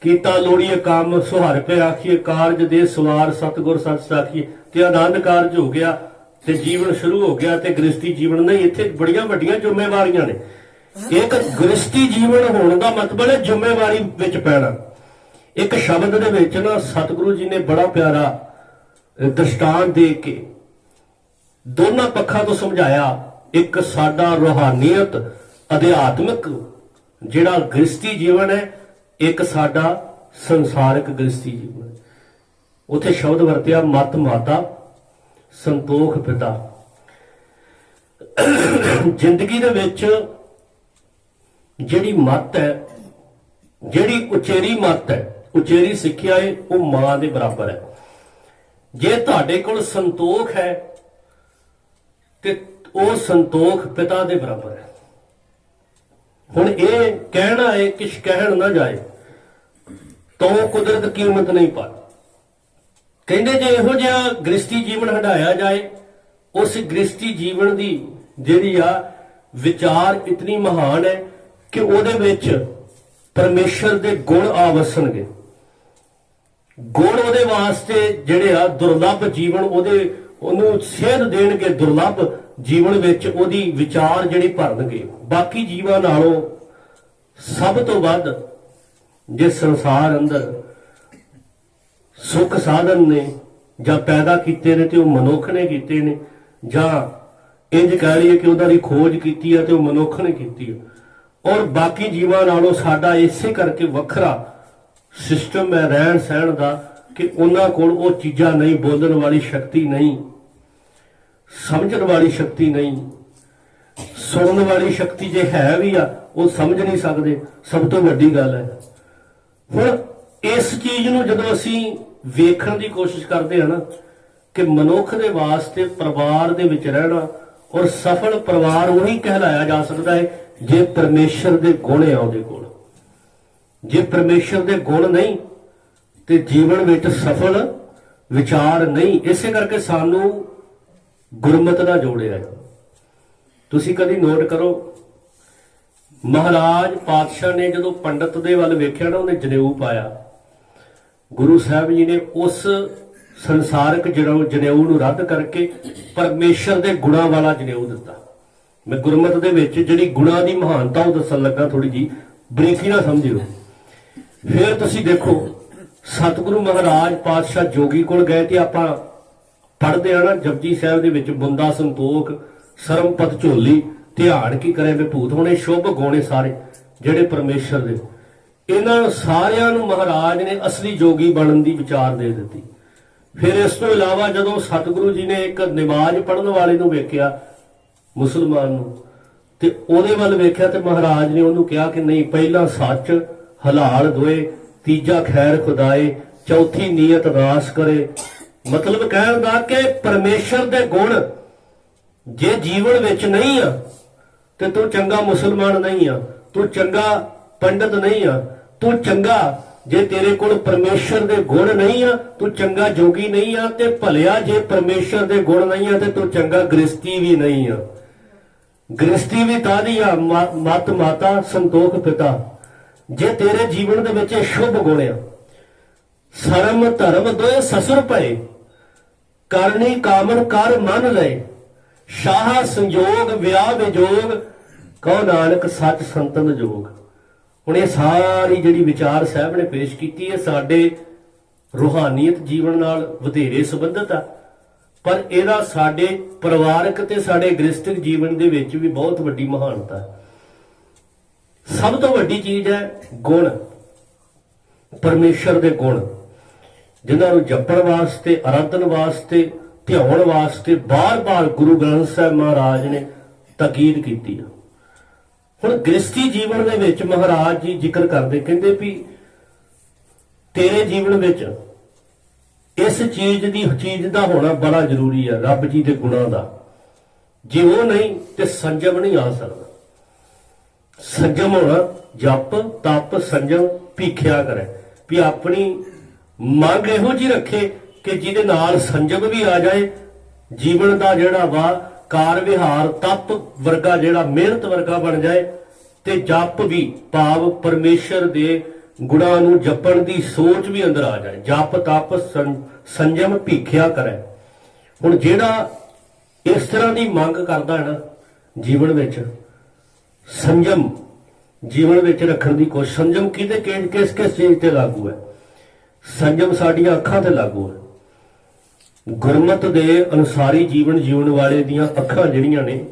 ਕੀਤਾ ਲੋੜੀਏ ਕੰਮ ਸੁਹਾਰ ਪੇ ਆਖੀਏ, ਕਾਰਜ ਦੇ ਸਵਾਰ ਸਤਿਗੁਰ ਸੱਚ ਸਾਖੀਏ, ਤੇ ਆਨੰਦ ਕਾਰਜ ਹੋ ਗਿਆ ਤੇ ਜੀਵਨ ਸ਼ੁਰੂ ਹੋ ਗਿਆ ਤੇ ਗ੍ਰਸਤੀ ਜੀਵਨ ਨਹੀਂ। ਇੱਥੇ ਬੜੀਆਂ ਵੱਡੀਆਂ ਜ਼ਿੰਮੇਵਾਰੀਆਂ ਨੇ। ਇੱਕ ਗ੍ਰਸਤੀ ਜੀਵਨ ਹੋਣ ਦਾ ਮਤਲਬ ਹੈ ਜ਼ਿੰਮੇਵਾਰੀ ਵਿੱਚ ਪੈਣਾ। ਇੱਕ ਸ਼ਬਦ ਦੇ ਵਿੱਚ ਨਾ ਸਤਿਗੁਰੂ ਜੀ ਨੇ ਬੜਾ ਪਿਆਰਾ ਦ੍ਰਿਸ਼ਟਾਂਤ ਦੇ ਕੇ ਦੋਨਾਂ ਪੱਖਾਂ ਤੋਂ ਸਮਝਾਇਆ। ਇੱਕ ਸਾਡਾ ਰੂਹਾਨੀਅਤ ਅਧਿਆਤਮਿਕ ਜਿਹੜਾ ਗ੍ਰਸਤੀ ਜੀਵਨ ਹੈ, ਇੱਕ ਸਾਡਾ ਸੰਸਾਰਿਕ ਗ੍ਰਸਤੀ ਜੀਵਨ। ਉੱਥੇ ਸ਼ਬਦ ਵਰਤਿਆ ਮਤ ਮਾਤਾ ਸੰਤੋਖ ਪਿਤਾ। ਜ਼ਿੰਦਗੀ ਦੇ ਵਿੱਚ ਜਿਹੜੀ ਮੱਤ ਹੈ, ਜਿਹੜੀ ਉਚੇਰੀ ਮੱਤ ਹੈ, ਉਚੇਰੀ ਸਿੱਖਿਆ ਹੈ, ਉਹ ਮਾਂ ਦੇ ਬਰਾਬਰ ਹੈ। ਜੇ ਤੁਹਾਡੇ ਕੋਲ ਸੰਤੋਖ ਹੈ ਤੇ ਉਹ ਸੰਤੋਖ ਪਿਤਾ ਦੇ ਬਰਾਬਰ ਹੈ। ਹੁਣ ਇਹ ਕਹਿਣਾ ਹੈ ਕਿ ਕਹਿਣ ਨਾ ਜਾਏ ਤਾਂ ਕੁਦਰਤ ਕੀਮਤ ਨਹੀਂ ਪਾਈ। ਕਹਿੰਦੇ ਜੇ ਇਹੋ ਜਿਹਾ ਗ੍ਰਸਤੀ ਜੀਵਨ ਹੰਢਾਇਆ ਜਾਏ, ਉਸ ਗ੍ਰਸਤੀ ਜੀਵਨ ਦੀ ਜਿਹੜੀ ਆ ਵਿਚਾਰ ਇਤਨੀ ਮਹਾਨ ਹੈ ਕਿ ਉਹਦੇ ਵਿੱਚ ਪਰਮੇਸ਼ਰ ਦੇ ਗੁਣ ਆ ਵਸਣਗੇ। ਗੁਣ ਉਹਦੇ ਵਾਸਤੇ ਜਿਹੜੇ ਆ ਦੁਰਲੱਭ ਜੀਵਨ ਉਹਨੂੰ ਸੇਧ ਦੇਣਗੇ। ਦੁਰਲੱਭ ਜੀਵਨ ਵਿੱਚ ਉਹਦੀ ਵਿਚਾਰ ਜਿਹੜੀ ਭਰਨਗੇ। ਬਾਕੀ ਜੀਵਾਂ ਨਾਲੋਂ ਸਭ ਤੋਂ ਵੱਧ ਜੇ ਸੰਸਾਰ ਅੰਦਰ ਸੁੱਖ ਸਾਧਨ ਨੇ ਜਾਂ ਪੈਦਾ ਕੀਤੇ ਨੇ ਤੇ ਉਹ ਮਨੁੱਖ ਨੇ ਕੀਤੇ ਨੇ, ਜਾਂ ਇੰਜ ਕਹਿ ਲਈਏ ਕਿ ਉਹਨਾਂ ਦੀ ਖੋਜ ਕੀਤੀ ਹੈ ਤੇ ਉਹ ਮਨੁੱਖ ਨੇ ਕੀਤੀ ਹੈ। ਔਰ ਬਾਕੀ ਜੀਵਾਂ ਨਾਲੋਂ ਸਾਡਾ ਇਸੇ ਕਰਕੇ ਵੱਖਰਾ ਸਿਸਟਮ ਹੈ ਰਹਿਣ ਸਹਿਣ ਦਾ ਕਿ ਉਹਨਾਂ ਕੋਲ ਉਹ ਚੀਜ਼ਾਂ ਨਹੀਂ, ਬੋਲਣ ਵਾਲੀ ਸ਼ਕਤੀ ਨਹੀਂ, ਸਮਝਣ ਵਾਲੀ ਸ਼ਕਤੀ ਨਹੀਂ, ਸੁਣਨ ਵਾਲੀ ਸ਼ਕਤੀ ਜੇ ਹੈ ਵੀ ਆ ਉਹ ਸਮਝ ਨਹੀਂ ਸਕਦੇ। ਸਭ ਤੋਂ ਵੱਡੀ ਗੱਲ ਹੈ। ਹੁਣ ਇਸ ਚੀਜ਼ ਨੂੰ ਜਦੋਂ ਅਸੀਂ ਵੇਖਣ ਦੀ ਕੋਸ਼ਿਸ਼ ਕਰਦੇ ਹਾਂ ਨਾ ਕਿ ਮਨੁੱਖ ਦੇ ਵਾਸਤੇ ਪਰਿਵਾਰ ਦੇ ਵਿੱਚ ਰਹਿਣਾ ਔਰ ਸਫਲ ਪਰਿਵਾਰ ਉਹੀ ਕਹਿਲਾਇਆ ਜਾ ਸਕਦਾ ਹੈ ਜੇ ਪਰਮੇਸ਼ਰ ਦੇ ਗੁਣ ਆ ਉਹਦੇ ਕੋਲ। ਜੇ ਪਰਮੇਸ਼ਰ ਦੇ ਗੁਣ ਨਹੀਂ ਤੇ ਜੀਵਨ ਵਿੱਚ ਸਫਲ ਵਿਚਾਰ ਨਹੀਂ। ਇਸੇ ਕਰਕੇ ਸਾਨੂੰ ਗੁਰਮਤਿ ਨਾਲ ਜੋੜਿਆ ਹੈ। ਤੁਸੀਂ ਕਦੀ ਨੋਟ ਕਰੋ, ਮਹਾਰਾਜ ਪਾਤਸ਼ਾਹ ਨੇ ਜਦੋਂ ਪੰਡਤ ਦੇ ਵੱਲ ਵੇਖਿਆ ਨਾ, ਉਹਨੇ ਜਨੇਊ ਪਾਇਆ। ਗੁਰੂ ਸਾਹਿਬ ਜੀ ਨੇ ਉਸ ਸੰਸਾਰਕ ਜਨੇਊ ਨੂੰ ਰੱਦ ਕਰਕੇ ਪਰਮੇਸ਼ਰ ਦੇ ਗੁਣਾਂ ਵਾਲਾ ਜਨੇਊ ਦਿੱਤਾ। ਮੈਂ ਗੁਰਮਤਿ ਦੇ ਵਿੱਚ ਜਿਹੜੀ ਗੁਣਾਂ ਦੀ ਮਹਾਨਤਾ ਉਹ ਦੱਸਣ ਲੱਗਾ, ਥੋੜੀ ਜੀ ਬਰੀਕੀ ਨਾਲ ਸਮਝਿਓ। ਫਿਰ ਤੁਸੀਂ ਦੇਖੋ ਸਤਿਗੁਰੂ ਮਹਾਰਾਜ ਪਾਤਸ਼ਾਹ ਜੋਗੀ ਕੋਲ ਗਏ ਤੇ ਆਪਾਂ ਪੜ੍ਹਦੇ ਆ ਨਾ ਜਪਜੀ ਸਾਹਿਬ ਦੇ ਵਿੱਚ ਬੁੰਦਾ ਸੰਤੋਖ ਸਰਮਪਤ ਝੋਲੀ ਧਿਆਨ ਕੀ ਕਰੇ ਵਿਭੂਤ ਹੋਣੇ ਸ਼ੁਭ ਗੋਣੇ ਸਾਰੇ ਜਿਹੜੇ ਪਰਮੇਸ਼ਰ ਦੇ। ਇਹਨਾਂ ਸਾਰਿਆਂ ਨੂੰ ਮਹਾਰਾਜ ਨੇ ਅਸਲੀ ਜੋਗੀ ਬਣਨ ਦੀ ਵਿਚਾਰ ਦੇ ਦਿੱਤੀ। ਫਿਰ ਇਸ ਤੋਂ ਇਲਾਵਾ ਜਦੋਂ ਸਤਿਗੁਰੂ ਜੀ ਨੇ ਇੱਕ ਨਮਾਜ਼ ਪੜ੍ਹਨ ਵਾਲੇ ਨੂੰ ਵੇਖਿਆ ਮੁਸਲਮਾਨ ਨੂੰ, ਤੇ ਉਹਦੇ ਵੱਲ ਵੇਖਿਆ ਤੇ ਮਹਾਰਾਜ ਨੇ ਉਹਨੂੰ ਕਿਹਾ ਕਿ ਨਹੀਂ, ਪਹਿਲਾ ਸੱਚ ਹਲਾਲ ਦੋਏ, ਤੀਜਾ ਖੈਰ ਖੁਦਾਏ, ਚੌਥੀ ਨੀਅਤ ਰਾਸ ਕਰੇ। ਮਤਲਬ ਕਹਿਣ ਦਾ ਕਿ ਪਰਮੇਸ਼ਰ ਦੇ ਗੁਣ ਜੇ ਜੀਵਨ ਵਿੱਚ ਨਹੀਂ ਆ ਤੇ ਤੂੰ ਚੰਗਾ ਮੁਸਲਮਾਨ ਨਹੀਂ ਆ, ਤੂੰ ਚੰਗਾ ਪੰਡਤ ਨਹੀਂ ਆ, ਤੂੰ ਚੰਗਾ ਜੇ ਤੇਰੇ ਕੋਲ ਪਰਮੇਸ਼ਰ ਦੇ ਗੁਣ ਨਹੀਂ ਆ ਤੂੰ ਚੰਗਾ ਜੋਗੀ ਨਹੀਂ ਆ, ਤੇ ਭਲਿਆ ਜੇ ਪਰਮੇਸ਼ਰ ਦੇ ਗੁਣ ਨਹੀਂ ਆ ਤੇ ਤੂੰ ਚੰਗਾ ਗ੍ਰਸਤੀ ਵੀ ਨਹੀਂ ਆ। ਗ੍ਰਸਤੀ ਵੀ ਤਾਦੀ ਆ ਮਤ ਮਾਤਾ ਸੰਤੋਖ ਪਿਤਾ। ਜੇ ਤੇਰੇ ਜੀਵਨ ਦੇ ਵਿੱਚ ਸ਼ੁਭ ਗੁਣ ਆ, ਸਰਮ ਧਰਮ ਦੋਏ ਸਸੁਰ ਪਏ, ਕਰਨੀ ਕਾਮਨ ਕਰ ਮਨ ਲਏ, ਸ਼ਾਹ ਸੰਜੋਗ ਵਿਆਹ ਵਿਜੋਗ, ਕਹੋ ਨਾਨਕ ਸੱਚ ਸੰਤਨ ਜੋਗ। ਹੁਣ ਇਹ ਸਾਰੀ ਜਿਹੜੀ ਵਿਚਾਰ ਸਾਹਿਬ ਨੇ ਪੇਸ਼ ਕੀਤੀ ਹੈ ਸਾਡੇ ਰੂਹਾਨੀਅਤ ਜੀਵਨ ਨਾਲ ਵਧੇਰੇ ਸੰਬੰਧਿਤ ਆ, ਪਰ ਇਹਦਾ ਸਾਡੇ ਪਰਿਵਾਰਕ ਤੇ ਸਾਡੇ ਗ੍ਰਸਤਿਕ ਜੀਵਨ ਦੇ ਵਿੱਚ ਵੀ ਬਹੁਤ ਵੱਡੀ ਮਹਾਨਤਾ ਹੈ। ਸਭ ਤੋਂ ਵੱਡੀ ਚੀਜ਼ ਹੈ ਗੁਣ, ਪਰਮੇਸ਼ਰ ਦੇ ਗੁਣ, ਜਿਨ੍ਹਾਂ ਨੂੰ ਜਪਣ ਵਾਸਤੇ, ਆਰਾਧਨ ਵਾਸਤੇ, ਧਿਆਉਣ ਵਾਸਤੇ ਬਾਰ-ਬਾਰ ਗੁਰੂ ਗ੍ਰੰਥ ਸਾਹਿਬ ਮਹਾਰਾਜ ਨੇ ਤਾਕੀਦ ਕੀਤੀ ਹੈ। ਹੁਣ ਗ੍ਰਸਤੀ ਜੀਵਨ ਦੇ ਵਿੱਚ ਮਹਾਰਾਜ ਜੀ ਜ਼ਿਕਰ ਕਰਦੇ, ਕਹਿੰਦੇ ਵੀ ਤੇਰੇ ਜੀਵਨ ਵਿੱਚ ਇਸ ਚੀਜ਼ ਦਾ ਹੋਣਾ ਬੜਾ ਜ਼ਰੂਰੀ ਹੈ, ਰੱਬ ਜੀ ਦੇ ਗੁਣਾਂ ਦਾ। ਜੇ ਉਹ ਨਹੀਂ ਤੇ ਸੰਜਮ ਨਹੀਂ ਆ ਸਕਦਾ। ਸੰਜਮ ਹੋਣਾ, ਜਪ ਤਪ ਸੰਜਮ ਭੀਖਿਆ ਕਰੇ ਵੀ ਆਪਣੀ ਮੰਗ ਇਹੋ ਜਿਹੀ ਰੱਖੇ ਕਿ ਜਿਹਦੇ ਨਾਲ ਸੰਜਮ ਵੀ ਆ ਜਾਏ, ਜੀਵਨ ਦਾ ਜਿਹੜਾ ਵਾ ਕਾਰ ਵਿਹਾਰ ਤਪ ਵਰਗਾ ਜਿਹੜਾ ਮਿਹਨਤ ਵਰਗਾ ਬਣ ਜਾਏ, ਤੇ ਜਪ ਵੀ ਭਾਵ ਪਰਮੇਸ਼ਰ ਦੇ ਗੁਣਾਂ ਨੂੰ ਜਪਣ ਦੀ ਸੋਚ ਵੀ ਅੰਦਰ ਆ ਜਾਏ। ਜਪ ਤਪ ਸੰਜਮ ਭੀਖਿਆ ਕਰੇ। ਹੁਣ ਜਿਹੜਾ ਇਸ ਤਰ੍ਹਾਂ ਦੀ ਮੰਗ ਕਰਦਾ ਹੈ ਨਾ ਜੀਵਨ ਵਿੱਚ, संयम जीवन ਵਿੱਚ ਰੱਖਣ ਦੀ ਕੋਸ਼ਿਸ਼। संयम ਕਿਹਦੇ ਕਿਸ ਕਿਸ ਚੀਜ਼ ਤੇ ਲਾਗੂ ਹੈ? संयम ਸਾਡੀਆਂ ਅੱਖਾਂ ਤੇ ਲਾਗੂ ਹੈ। ਗੁਰਮਤ ਦੇ ਅਨੁਸਾਰੀ ਜੀਵਨ ਜੀਉਣ ਵਾਲੇ ਦੀਆਂ ਅੱਖਾਂ ਜਿਹੜੀਆਂ ਨੇ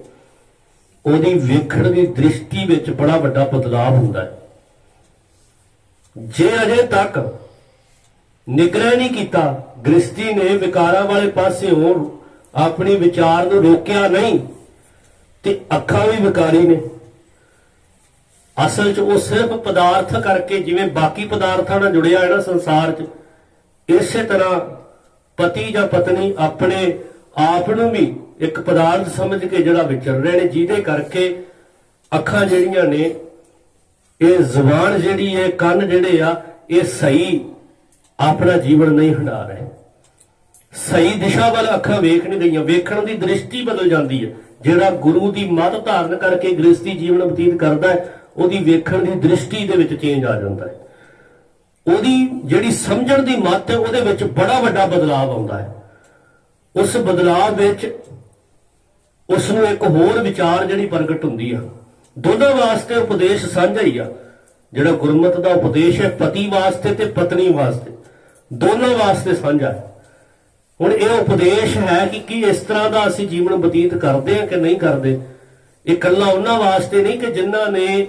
ਉਹਦੀ ਵੇਖਣ ਦੀ ਦ੍ਰਿਸ਼ਟੀ ਵਿੱਚ ਬੜਾ ਵੱਡਾ ਬਦਲਾਅ ਹੁੰਦਾ ਹੈ। ਜੇ ਅਜੇ ਤੱਕ ਨਿਗਰਾਨ ਨਹੀਂ ਕੀਤਾ, ਗ੍ਰਸਤੀ ਨੇ ਵਿਕਾਰਾਂ ਵਾਲੇ ਪਾਸਿਓਂ ਆਪਣੀ ਵਿਚਾਰ ਨੂੰ ਰੋਕਿਆ ਨਹੀਂ, ਤੇ ਅੱਖਾਂ ਵੀ ਵਿਕਾਰੀ ਨੇ। ਅਸਲ 'ਚ ਉਹ ਸਿਰਫ ਪਦਾਰਥ ਕਰਕੇ, ਜਿਵੇਂ ਬਾਕੀ ਪਦਾਰਥਾਂ ਨਾਲ ਜੁੜਿਆ ਹੈ ਨਾ ਸੰਸਾਰ 'ਚ, ਇਸੇ ਤਰ੍ਹਾਂ ਪਤੀ ਜਾਂ ਪਤਨੀ ਆਪਣੇ ਆਪ ਨੂੰ ਵੀ ਇੱਕ ਪਦਾਰਥ ਸਮਝ ਕੇ ਜਿਹੜਾ ਵਿਚਰ ਰਹੇ ਨੇ, ਜਿਹਦੇ ਕਰਕੇ ਅੱਖਾਂ ਜਿਹੜੀਆਂ ਨੇ, ਇਹ ਜ਼ੁਬਾਨ ਜਿਹੜੀ ਹੈ, ਕੰਨ ਜਿਹੜੇ ਆ, ਇਹ ਸਹੀ ਆਪਣਾ ਜੀਵਨ ਨਹੀਂ ਹੰਡਾ ਰਹੇ। ਸਹੀ ਦਿਸ਼ਾ ਵੱਲ ਅੱਖਾਂ ਵੇਖ ਨਹੀਂ ਰਹੀਆਂ, ਵੇਖਣ ਦੀ ਦ੍ਰਿਸ਼ਟੀ ਬਦਲ ਜਾਂਦੀ ਹੈ। ਜਿਹੜਾ ਗੁਰੂ ਦੀ ਮੱਤ ਧਾਰਨ ਕਰਕੇ ਗ੍ਰਸਤੀ ਜੀਵਨ ਬਤੀਤ ਕਰਦਾ ਹੈ, ਉਹਦੀ ਵੇਖਣ ਦੀ ਦ੍ਰਿਸ਼ਟੀ ਦੇ ਵਿੱਚ ਚੇਂਜ ਆ ਜਾਂਦਾ ਹੈ। ਉਹਦੀ ਜਿਹੜੀ ਸਮਝਣ ਦੀ ਮੱਤ ਹੈ, ਉਹਦੇ ਵਿੱਚ ਬੜਾ ਵੱਡਾ ਬਦਲਾਅ ਆਉਂਦਾ ਹੈ। ਉਸ ਬਦਲਾਅ ਵਿੱਚ ਉਸ ਨੂੰ ਇੱਕ ਹੋਰ ਵਿਚਾਰ ਜਿਹੜੀ ਪ੍ਰਗਟ ਹੁੰਦੀ ਆ। ਦੋਨਾਂ ਵਾਸਤੇ ਉਪਦੇਸ਼ ਸਾਂਝਾ ਹੀ ਆ। ਜਿਹੜਾ ਗੁਰਮਤ ਦਾ ਉਪਦੇਸ਼ ਹੈ, ਪਤੀ ਵਾਸਤੇ ਤੇ ਪਤਨੀ ਵਾਸਤੇ, ਦੋਨਾਂ ਵਾਸਤੇ ਸਾਂਝਾ ਹੈ। ਹੁਣ ਇਹ ਉਪਦੇਸ਼ ਹੈ ਕਿ ਇਸ ਤਰ੍ਹਾਂ ਦਾ ਅਸੀਂ ਜੀਵਨ ਬਤੀਤ ਕਰਦੇ ਹਾਂ ਕਿ ਨਹੀਂ ਕਰਦੇ। ਇਹ ਇਕੱਲਾ ਉਹਨਾਂ ਵਾਸਤੇ ਨਹੀਂ ਕਿ ਜਿਨ੍ਹਾਂ ਨੇ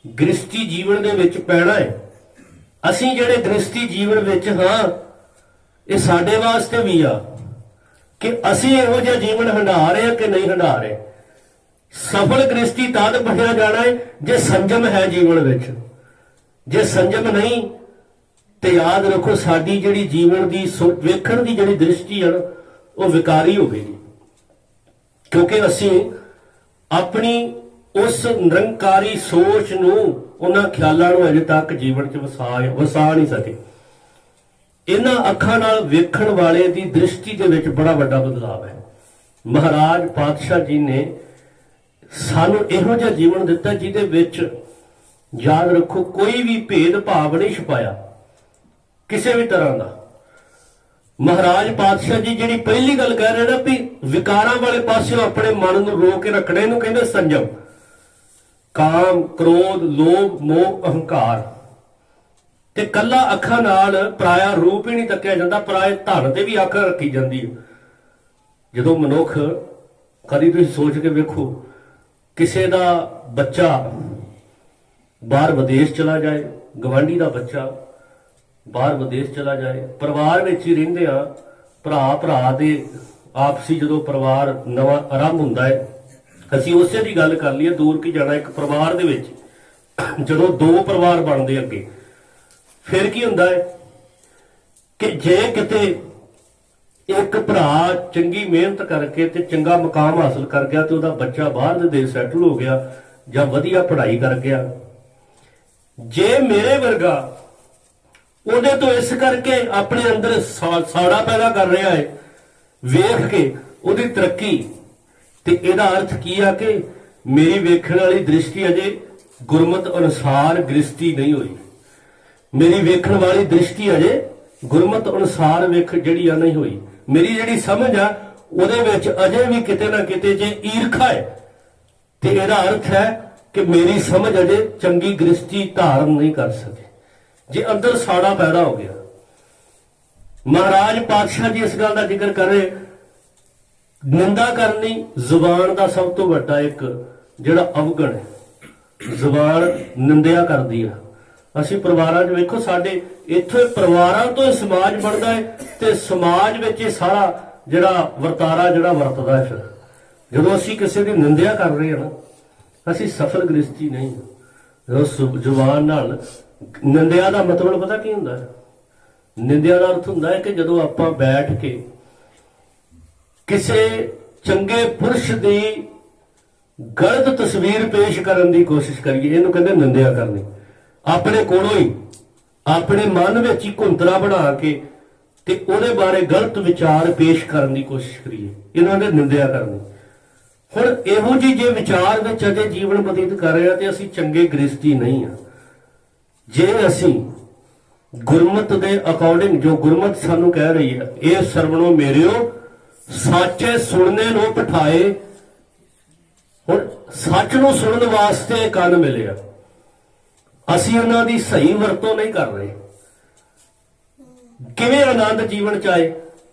ਗ੍ਰਸਤੀ ਜੀਵਨ ਦੇ ਵਿੱਚ ਪੈਣਾ ਹੈ। ਅਸੀਂ ਜਿਹੜੇ ਗ੍ਰਸਤੀ ਜੀਵਨ ਵਿੱਚ ਹਾਂ, ਇਹ ਸਾਡੇ ਵਾਸਤੇ ਵੀ ਆ ਕਿ ਅਸੀਂ ਇਹੋ ਜਿਹਾ ਜੀਵਨ ਹੰਢਾ ਰਹੇ ਹਾਂ ਕਿ ਨਹੀਂ ਹੰਢਾ ਰਹੇ। ਸਫਲ ਗ੍ਰਸਤੀ ਤਦ ਬਣਿਆ ਜਾਣਾ ਹੈ ਜੇ ਸੰਜਮ ਹੈ ਜੀਵਨ ਵਿੱਚ। ਜੇ ਸੰਜਮ ਨਹੀਂ ਤੇ ਯਾਦ ਰੱਖੋ, ਸਾਡੀ ਜਿਹੜੀ ਜੀਵਨ ਦੀ ਵੇਖਣ ਦੀ ਜਿਹੜੀ ਦ੍ਰਿਸ਼ਟੀ ਹੈ ਨਾ, ਉਹ ਵਿਕਾਰੀ ਹੋਵੇਗੀ। ਕਿਉਂਕਿ ਅਸੀਂ ਆਪਣੀ ਉਸ ਨਿਰੰਕਾਰੀ ਸੋਚ ਨੂੰ, ਉਹਨਾਂ ਖਿਆਲਾਂ ਨੂੰ ਅਜੇ ਤੱਕ ਜੀਵਨ 'ਚ ਵਸਾ ਨਹੀਂ ਸਕੇ। ਇਹਨਾਂ ਅੱਖਾਂ ਨਾਲ ਵੇਖਣ ਵਾਲੇ ਦੀ ਦ੍ਰਿਸ਼ਟੀ ਦੇ ਵਿੱਚ ਬੜਾ ਵੱਡਾ ਬਦਲਾਅ ਹੈ। ਮਹਾਰਾਜ ਪਾਤਸ਼ਾਹ ਜੀ ਨੇ ਸਾਨੂੰ ਇਹੋ ਜਿਹਾ ਜੀਵਨ ਦਿੱਤਾ ਜਿਹਦੇ ਵਿੱਚ, ਯਾਦ ਰੱਖੋ, ਕੋਈ ਵੀ ਭੇਦ ਭਾਵ ਨਹੀਂ ਛੁਪਾਇਆ ਕਿਸੇ ਵੀ ਤਰ੍ਹਾਂ ਦਾ। ਮਹਾਰਾਜ ਪਾਤਸ਼ਾਹ ਜੀ ਜਿਹੜੀ ਪਹਿਲੀ ਗੱਲ ਕਹਿ ਰਹੇ ਨਾ ਵੀ ਵਿਕਾਰਾਂ ਵਾਲੇ ਪਾਸਿਓਂ ਆਪਣੇ ਮਨ ਨੂੰ ਰੋਕ ਕੇ ਰੱਖਣਾ, ਇਹਨੂੰ ਕਹਿੰਦੇ ਸੰਜਮ। ਕਾਮ, ਕ੍ਰੋਧ, ਲੋਭ, ਮੋਹ, ਅਹੰਕਾਰ, ਤੇ ਕੱਲਾ ਅੱਖਾਂ ਨਾਲ ਪਰਾਇਆ ਰੂਪ ਹੀ ਨਹੀਂ ਤੱਕਿਆ ਜਾਂਦਾ, ਪਰਾਏ ਧਨ ਤੇ ਵੀ ਅੱਖ ਰੱਖੀ ਜਾਂਦੀ ਹੈ। ਜਦੋਂ ਮਨੁੱਖ, ਕਦੀ ਤੁਸੀਂ ਸੋਚ ਕੇ ਵੇਖੋ, ਕਿਸੇ ਦਾ ਬੱਚਾ ਬਾਹਰ ਵਿਦੇਸ਼ ਚਲਾ ਜਾਏ, ਗਵਾਂਢੀ ਦਾ ਬੱਚਾ ਬਾਹਰ ਵਿਦੇਸ਼ ਚਲਾ ਜਾਏ, ਪਰਿਵਾਰ ਵਿੱਚ ਹੀ ਰਹਿੰਦੇ ਆ, ਭਰਾ ਦੇ ਆਪਸੀ ਜਦੋਂ ਪਰਿਵਾਰ ਨਵਾਂ ਆਰੰਭ ਹੁੰਦਾ ਹੈ, ਅਸੀਂ ਉਸੇ ਦੀ ਗੱਲ ਕਰ ਲਈਏ, ਦੂਰ ਕੀ ਜਾਣਾ, ਇੱਕ ਪਰਿਵਾਰ ਦੇ ਵਿੱਚ ਜਦੋਂ ਦੋ ਪਰਿਵਾਰ ਬਣਦੇ ਅੱਗੇ, ਫਿਰ ਕੀ ਹੁੰਦਾ ਹੈ ਕਿ ਜੇ ਕਿਤੇ ਇੱਕ ਭਰਾ ਚੰਗੀ ਮਿਹਨਤ ਕਰਕੇ ਤੇ ਚੰਗਾ ਮੁਕਾਮ ਹਾਸਲ ਕਰ ਗਿਆ ਤੇ ਉਹਦਾ ਬੱਚਾ ਬਾਹਰ ਦੇ ਦੇਸ਼ ਸੈਟਲ ਹੋ ਗਿਆ ਜਾਂ ਵਧੀਆ ਪੜ੍ਹਾਈ ਕਰ ਗਿਆ, ਜੇ ਮੇਰੇ ਵਰਗਾ ਉਹਦੇ ਤੋਂ ਇਸ ਕਰਕੇ ਆਪਣੇ ਅੰਦਰ ਸਾੜਾ ਪੈਦਾ ਕਰ ਰਿਹਾ ਹੈ, ਵੇਖ ਕੇ ਉਹਦੀ ਤਰੱਕੀ, ਤੇ ਇਹਦਾ ਅਰਥ ਕੀ ਆ ਕਿ ਮੇਰੀ ਵੇਖਣ ਵਾਲੀ ਦ੍ਰਿਸ਼ਟੀ ਅਜੇ ਗੁਰਮਤ ਅਨੁਸਾਰ ਗ੍ਰਸਤੀ ਨਹੀਂ ਹੋਈ। ਮੇਰੀ ਵੇਖਣ ਵਾਲੀ ਦ੍ਰਿਸ਼ਟੀ ਅਜੇ ਗੁਰਮਤ ਅਨੁਸਾਰ ਜਿਹੜੀ ਆ ਨਹੀਂ ਹੋਈ। ਮੇਰੀ ਜਿਹੜੀ ਸਮਝ ਆ ਉਹਦੇ ਵਿੱਚ ਅਜੇ ਵੀ ਕਿਤੇ ਨਾ ਕਿਤੇ ਜੇ ਈਰਖਾ ਹੈ, ਤੇ ਇਹਦਾ ਅਰਥ ਹੈ ਕਿ ਮੇਰੀ ਸਮਝ ਅਜੇ ਚੰਗੀ ਗ੍ਰਸਤੀ ਧਾਰਨ ਨਹੀਂ ਕਰ ਸਕੇ, ਜੇ ਅੰਦਰ ਸਾੜਾ ਪੈਦਾ ਹੋ ਗਿਆ। ਮਹਾਰਾਜ ਪਾਤਸ਼ਾਹ ਜੀ ਇਸ ਗੱਲ ਦਾ ਜ਼ਿਕਰ ਕਰ ਰਹੇ, ਨਿੰਦਾ ਕਰਨੀ ਜ਼ੁਬਾਨ ਦਾ ਸਭ ਤੋਂ ਵੱਡਾ ਇੱਕ ਜਿਹੜਾ ਅਵਗੁਣ ਹੈ। ਜ਼ੁਬਾਨ ਨਿੰਦਿਆ ਕਰਦੀ ਆ। ਅਸੀਂ ਪਰਿਵਾਰਾਂ 'ਚ ਵੇਖੋ, ਸਾਡੇ ਇੱਥੇ ਪਰਿਵਾਰਾਂ ਤੋਂ ਹੀ ਸਮਾਜ ਬਣਦਾ ਹੈ, ਤੇ ਸਮਾਜ ਵਿੱਚ ਇਹ ਸਾਰਾ ਜਿਹੜਾ ਵਰਤਾਰਾ ਜਿਹੜਾ ਵਰਤਦਾ ਹੈ। ਫਿਰ ਜਦੋਂ ਅਸੀਂ ਕਿਸੇ ਦੀ ਨਿੰਦਿਆ ਕਰ ਰਹੇ ਹਾਂ ਨਾ, ਅਸੀਂ ਸਫਲ ਗ੍ਰਸਤੀ ਨਹੀਂ। ਜਦੋਂ ਜ਼ੁਬਾਨ ਨਾਲ ਨਿੰਦਿਆ ਦਾ ਮਤਲਬ ਪਤਾ ਕੀ ਹੁੰਦਾ ਹੈ? ਨਿੰਦਿਆ ਦਾ ਅਰਥ ਹੁੰਦਾ ਹੈ ਕਿ ਜਦੋਂ ਆਪਾਂ ਬੈਠ ਕੇ ਕਿਸੇ ਚੰਗੇ ਪੁਰਸ਼ ਦੀ ਗਲਤ ਤਸਵੀਰ ਪੇਸ਼ ਕਰਨ ਦੀ ਕੋਸ਼ਿਸ਼ ਕਰੀਏ, ਇਹਨੂੰ ਕਹਿੰਦੇ ਨਿੰਦਿਆ ਕਰਨੀ। ਆਪਣੇ ਕੋਲੋਂ ਹੀ, ਆਪਣੇ ਮਨ ਵਿੱਚ ਹੀ ਘੁੰਤਲਾ ਬਣਾ ਕੇ ਤੇ ਉਹਦੇ ਬਾਰੇ ਗਲਤ ਵਿਚਾਰ ਪੇਸ਼ ਕਰਨ ਦੀ ਕੋਸ਼ਿਸ਼ ਕਰੀਏ, ਇਹਨਾਂ ਦੇ ਨਿੰਦਿਆ ਕਰਨੀ। ਹੁਣ ਇਹੋ ਜਿਹੀ ਜੇ ਵਿਚਾਰ ਵਿੱਚ ਅਜੇ ਜੀਵਨ ਬਤੀਤ ਕਰ ਰਹੇ ਹਾਂ ਤੇ ਅਸੀਂ ਚੰਗੇ ਗ੍ਰਸਤੀ ਨਹੀਂ ਆ। ਜੇ ਅਸੀਂ ਗੁਰਮਤ ਦੇ ਅਕੋਰਡਿੰਗ, ਜੋ ਗੁਰਮਤ ਸਾਨੂੰ ਕਹਿ ਰਹੀ ਹੈ, ਇਹ ਸਰਵਣੋ ਮੇਰਿਓ ਸਾਚੇ ਸੁਣਨੇ ਨੂੰ ਪਠਾਏ, ਹੁਣ ਸੱਚ ਨੂੰ ਸੁਣਨ ਵਾਸਤੇ ਕੰਨ ਮਿਲਿਆ, ਅਸੀਂ ਉਹਨਾਂ ਦੀ ਸਹੀ ਵਰਤੋਂ ਨਹੀਂ ਕਰ ਰਹੇ। ਕਿਵੇਂ ਆਨੰਦ ਜੀਵਨ ਚ ਆਏ,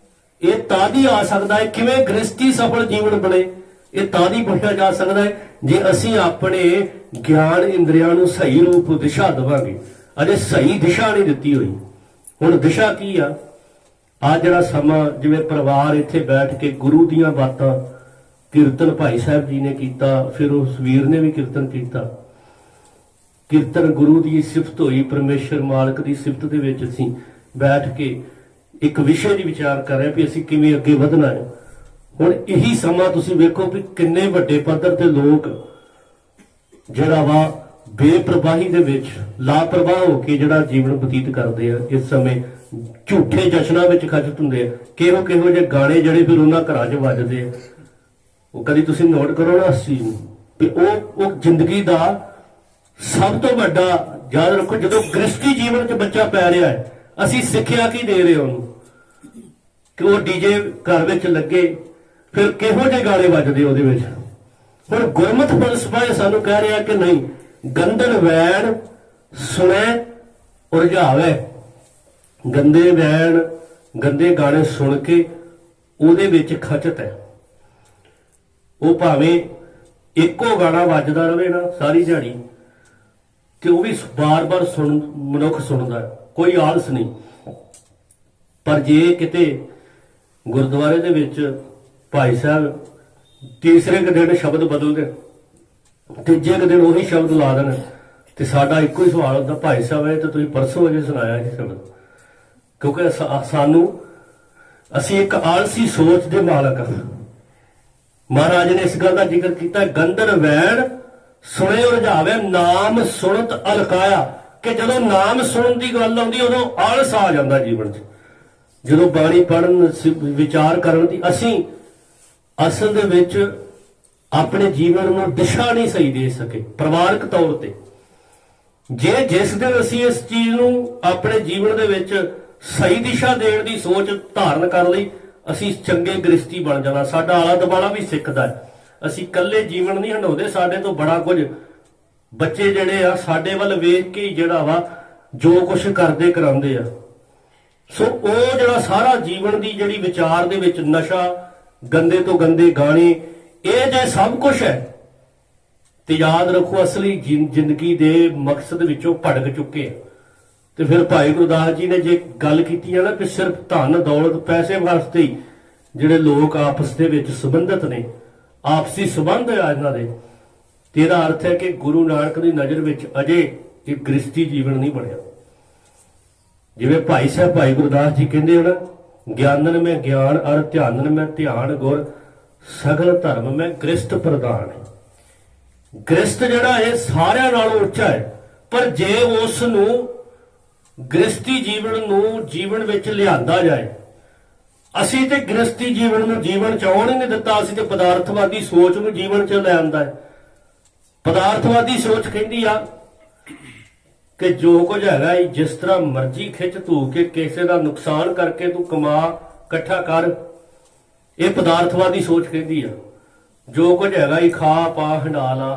ਇਹ ਤਾਂ ਹੀ ਆ ਸਕਦਾ ਹੈ। ਕਿਵੇਂ ਗ੍ਰਸਤੀ ਸਫਲ ਜੀਵਨ ਬਣੇ, ਇਹ ਤਾਂ ਹੀ ਪੁੱਛਿਆ ਜਾ ਸਕਦਾ ਹੈ ਜੇ ਅਸੀਂ ਆਪਣੇ ਗਿਆਨ ਇੰਦਰੀਆਂ ਨੂੰ ਸਹੀ ਰੂਪ ਦਿਸ਼ਾ ਦੇਵਾਂਗੇ। ਅਜੇ ਸਹੀ ਦਿਸ਼ਾ ਨਹੀਂ ਦਿੱਤੀ ਹੋਈ। ਹੁਣ ਦਿਸ਼ਾ ਕੀ ਆ? ਆ ਜਿਹੜਾ ਸਮਾਂ ਜਿਵੇਂ ਪਰਿਵਾਰ ਇੱਥੇ ਬੈਠ ਕੇ ਗੁਰੂ ਦੀਆਂ ਬਾਤਾਂ, ਕੀਰਤਨ ਭਾਈ ਸਾਹਿਬ ਜੀ ਨੇ ਕੀਤਾ, ਫਿਰ ਉਸ ਵੀਰ ਨੇ ਵੀ ਕੀਰਤਨ ਕੀਤਾ। ਕੀਰਤਨ ਗੁਰੂ ਦੀ ਸਿਫਤ ਹੋਈ, ਪਰਮੇਸ਼ਰ ਮਾਲਕ ਦੀ ਸਿਫਤ ਦੇ ਵਿੱਚ ਅਸੀਂ ਬੈਠ ਕੇ ਇੱਕ ਵਿਸ਼ੇ ਦੀ ਵਿਚਾਰ ਕਰ ਰਹੇ ਵੀ ਅਸੀਂ ਕਿਵੇਂ ਅੱਗੇ ਵਧਣਾ ਹੈ। ਹੁਣ ਇਹੀ ਸਮਾਂ ਤੁਸੀਂ ਵੇਖੋ ਵੀ ਕਿੰਨੇ ਵੱਡੇ ਪੱਧਰ ਤੇ ਲੋਕ ਜਿਹੜਾ ਵਾ ਬੇਪਰਵਾਹੀ ਦੇ ਵਿੱਚ ਲਾਪਰਵਾਹ ਹੋ ਕੇ ਜਿਹੜਾ ਜੀਵਨ ਬਤੀਤ ਕਰਦੇ ਆ। ਇਸ ਸਮੇਂ ਝੂਠੇ ਜਸ਼ਨਾਂ ਵਿੱਚ ਖਚਤ ਹੁੰਦੇ ਆ। ਕਿਹੋ ਜਿਹੇ ਗਾਣੇ ਜਿਹੜੇ ਫਿਰ ਉਹਨਾਂ ਘਰਾਂ 'ਚ ਵੱਜਦੇ ਆ, ਉਹ ਕਦੀ ਤੁਸੀਂ ਨੋਟ ਕਰੋ ਨਾ ਇਸ ਚੀਜ਼ ਨੂੰ ਵੀ ਉਹ ਜ਼ਿੰਦਗੀ ਦਾ ਸਭ ਤੋਂ ਵੱਡਾ ਯਾਦ ਰੱਖੋ। ਜਦੋਂ ਗ੍ਰਸਤੀ ਜੀਵਨ 'ਚ ਬੱਚਾ ਪੈ ਰਿਹਾ ਹੈ, ਅਸੀਂ ਸਿੱਖਿਆ ਕੀ ਦੇ ਰਹੇ ਉਹਨੂੰ ਕਿ ਉਹ ਡੀਜੇ ਘਰ ਵਿੱਚ ਲੱਗੇ, ਫਿਰ ਕਿਹੋ ਜਿਹੇ ਗਾਣੇ ਵੱਜਦੇ ਉਹਦੇ ਵਿੱਚ। ਹੁਣ ਗੁਰਮਤਿ ਫਲਸਫਾ ਇਹ ਸਾਨੂੰ ਕਹਿ ਰਿਹਾ ਕਿ ਨਹੀਂ, ਗੰਦਨ ਵੈਣ ਸੁਣੈ ਉਰਝਾਵੇ। ਗੰਦੇ ਵੈਣ, ਗੰਦੇ ਗਾਣੇ ਸੁਣ ਕੇ ਉਹਦੇ ਵਿੱਚ ਖਚਤ ਹੈ। ਉਹ ਭਾਵੇਂ ਇੱਕੋ ਗਾਣਾ ਵੱਜਦਾ ਰਵੇ ਨਾ ਸਾਰੀ ਦਿਹਾੜੀ, ਤੇ ਉਹ ਵੀ ਬਾਰ-ਬਾਰ ਮਨੁੱਖ ਸੁਣਦਾ, ਕੋਈ ਆਲਸ ਨਹੀਂ। ਪਰ ਜੇ ਕਿਤੇ ਗੁਰਦੁਆਰੇ ਦੇ ਵਿੱਚ ਭਾਈ ਸਾਹਿਬ ਤੀਸਰੇ ਕੁ ਦਿਨ ਸ਼ਬਦ ਬਦਲਦੇ, ਤੀਜੇ ਕੁ ਦਿਨ ਉਹੀ ਸ਼ਬਦ ਲਾ ਦੇਣ, ਤੇ ਸਾਡਾ ਇੱਕੋ ਹੀ ਸਵਾਲ ਹੁੰਦਾ, ਭਾਈ ਸਾਹਿਬ ਇਹ ਤਾਂ ਤੁਸੀਂ ਪਰਸੋਂ ਅਜੇ ਸੁਣਾਇਆ ਇਹ ਸ਼ਬਦ। ਕਿਉਂਕਿ ਅਸੀਂ ਇੱਕ ਆਲਸੀ ਸੋਚ ਦੇ ਮਾਲਕ ਹਾਂ। ਮਹਾਰਾਜ ਨੇ ਇਸ ਗੱਲ ਦਾ ਜ਼ਿਕਰ ਕੀਤਾ, ਗੰਦਨ ਵੈਣ ਸੁਣੇ ਉਰਝਾਵੇ ਨਾਮ ਸੁਣਤ ਅਲਕਾਇਆ, ਕਿ ਜਦੋਂ ਨਾਮ ਸੁਣਨ ਦੀ ਗੱਲ ਆਉਂਦੀ ਉਦੋਂ ਆਲਸ ਆ ਜਾਂਦਾ ਜੀਵਨ 'ਚ। ਜਦੋਂ ਬਾਣੀ ਪੜ੍ਹਨ ਵਿਚਾਰ ਕਰਨ ਦੀ ਅਸੀਂ ਅਸਲ ਦੇ ਵਿੱਚ ਆਪਣੇ ਜੀਵਨ ਨੂੰ ਦਿਸ਼ਾ ਨਹੀਂ ਸਹੀ ਦੇ ਸਕੇ ਪਰਿਵਾਰਕ ਤੌਰ ਤੇ। ਜੇ ਜਿਸ ਦਿਨ ਅਸੀਂ ਇਸ ਚੀਜ਼ ਨੂੰ ਆਪਣੇ ਜੀਵਨ ਦੇ ਵਿੱਚ ਸਹੀ ਦਿਸ਼ਾ ਦੇਣ ਦੀ ਸੋਚ ਧਾਰਨ ਕਰ ਲਈ, ਅਸੀਂ ਚੰਗੇ ਗ੍ਰਸਤੀ ਬਣ ਜਾਣਾ। ਸਾਡਾ ਆਲਾ ਦੁਆਲਾ ਵੀ ਸਿੱਖਦਾ ਹੈ। ਅਸੀਂ ਇਕੱਲੇ ਜੀਵਨ ਨਹੀਂ ਹੰਡਾਉਂਦੇ, ਸਾਡੇ ਤੋਂ ਬੜਾ ਕੁਝ ਬੱਚੇ ਜਿਹੜੇ ਆ ਸਾਡੇ ਵੱਲ ਵੇਖ ਕੇ ਜਿਹੜਾ ਵਾ ਜੋ ਕੁਝ ਕਰਦੇ ਕਰਾਉਂਦੇ ਆ। ਸੋ ਉਹ ਜਿਹੜਾ ਸਾਰਾ ਜੀਵਨ ਦੀ ਜਿਹੜੀ ਵਿਚਾਰ ਦੇ ਵਿੱਚ ਨਸ਼ਾ, ਗੰਦੇ ਤੋਂ ਗੰਦੇ ਗਾਣੇ, ਇਹ ਜੇ ਸਭ ਕੁਝ ਹੈ ਤੇ ਯਾਦ ਰੱਖੋ ਅਸਲੀ ਜ਼ਿੰਦਗੀ ਦੇ ਮਕਸਦ ਵਿੱਚੋਂ ਭਟਕ ਚੁੱਕੇ ਆ। ਤੇ ਫਿਰ ਭਾਈ ਗੁਰਦਾਸ ਜੀ ਨੇ ਜੇ ਗੱਲ ਕੀਤੀ ਹੈ ਨਾ ਕਿ ਸਿਰਫ ਧਨ ਦੌਲਤ ਪੈਸੇ ਵਾਸਤੇ ਹੀ ਜਿਹੜੇ ਲੋਕ ਆਪਸ ਦੇ ਵਿੱਚ ਸੰਬੰਧਿਤ ਨੇ, ਆਪਸੀ ਸੰਬੰਧ ਆ ਇਹਨਾਂ ਦੇ, ਤੇ ਇਹਦਾ ਅਰਥ ਹੈ ਕਿ ਗੁਰੂ ਨਾਨਕ ਦੀ ਨਜ਼ਰ ਵਿੱਚ ਅਜੇ ਇਹ ਗ੍ਰਸਤੀ ਜੀਵਨ ਨਹੀਂ ਬਣਿਆ। ਜਿਵੇਂ ਭਾਈ ਸਾਹਿਬ ਭਾਈ ਗੁਰਦਾਸ ਜੀ ਕਹਿੰਦੇ ਹਨ, ਗਿਆਨਨ ਮੈਂ ਗਿਆਨ ਅਰ ਧਿਆਨਨ ਮੈਂ ਧਿਆਨ, ਗੁਰ ਸਗਲ ਧਰਮ ਮੈਂ ਗ੍ਰਸਤ ਪ੍ਰਧਾਨ। ਗ੍ਰਸਤ ਜਿਹੜਾ ਇਹ ਸਾਰਿਆਂ ਨਾਲੋਂ ਉੱਚਾ ਹੈ, ਪਰ ਜੇ ਉਸ ਨੂੰ ਗ੍ਰਸਤੀ ਜੀਵਨ ਨੂੰ ਜੀਵਨ ਵਿੱਚ ਲਿਆਂਦਾ ਜਾਏ। ਅਸੀਂ ਤੇ ਗ੍ਰਸਤੀ ਜੀਵਨ ਨੂੰ ਜੀਵਨ ਚ ਆਉਣ ਹੀ ਨਹੀਂ ਦਿੱਤਾ, ਅਸੀਂ ਤੇ ਪਦਾਰਥਵਾਦੀ ਸੋਚ ਨੂੰ ਜੀਵਨ ਚ ਲਿਆਂਦਾ ਹੈ। ਪਦਾਰਥਵਾਦੀ ਸੋਚ ਕਹਿੰਦੀ ਆ ਕਿ ਜੋ ਕੁਝ ਹੈਗਾ ਜਿਸ ਤਰ੍ਹਾਂ ਮਰਜ਼ੀ ਖਿੱਚ ਧੂ ਕੇ ਕਿਸੇ ਦਾ ਨੁਕਸਾਨ ਕਰਕੇ ਤੂੰ ਕਮਾ, ਇਕੱਠਾ ਕਰ। ਇਹ ਪਦਾਰਥਵਾਦੀ ਸੋਚ ਕਹਿੰਦੀ ਆ ਜੋ ਕੁਝ ਹੈਗਾ ਖਾ ਪਾ ਹੰਡਾ ਲਾ।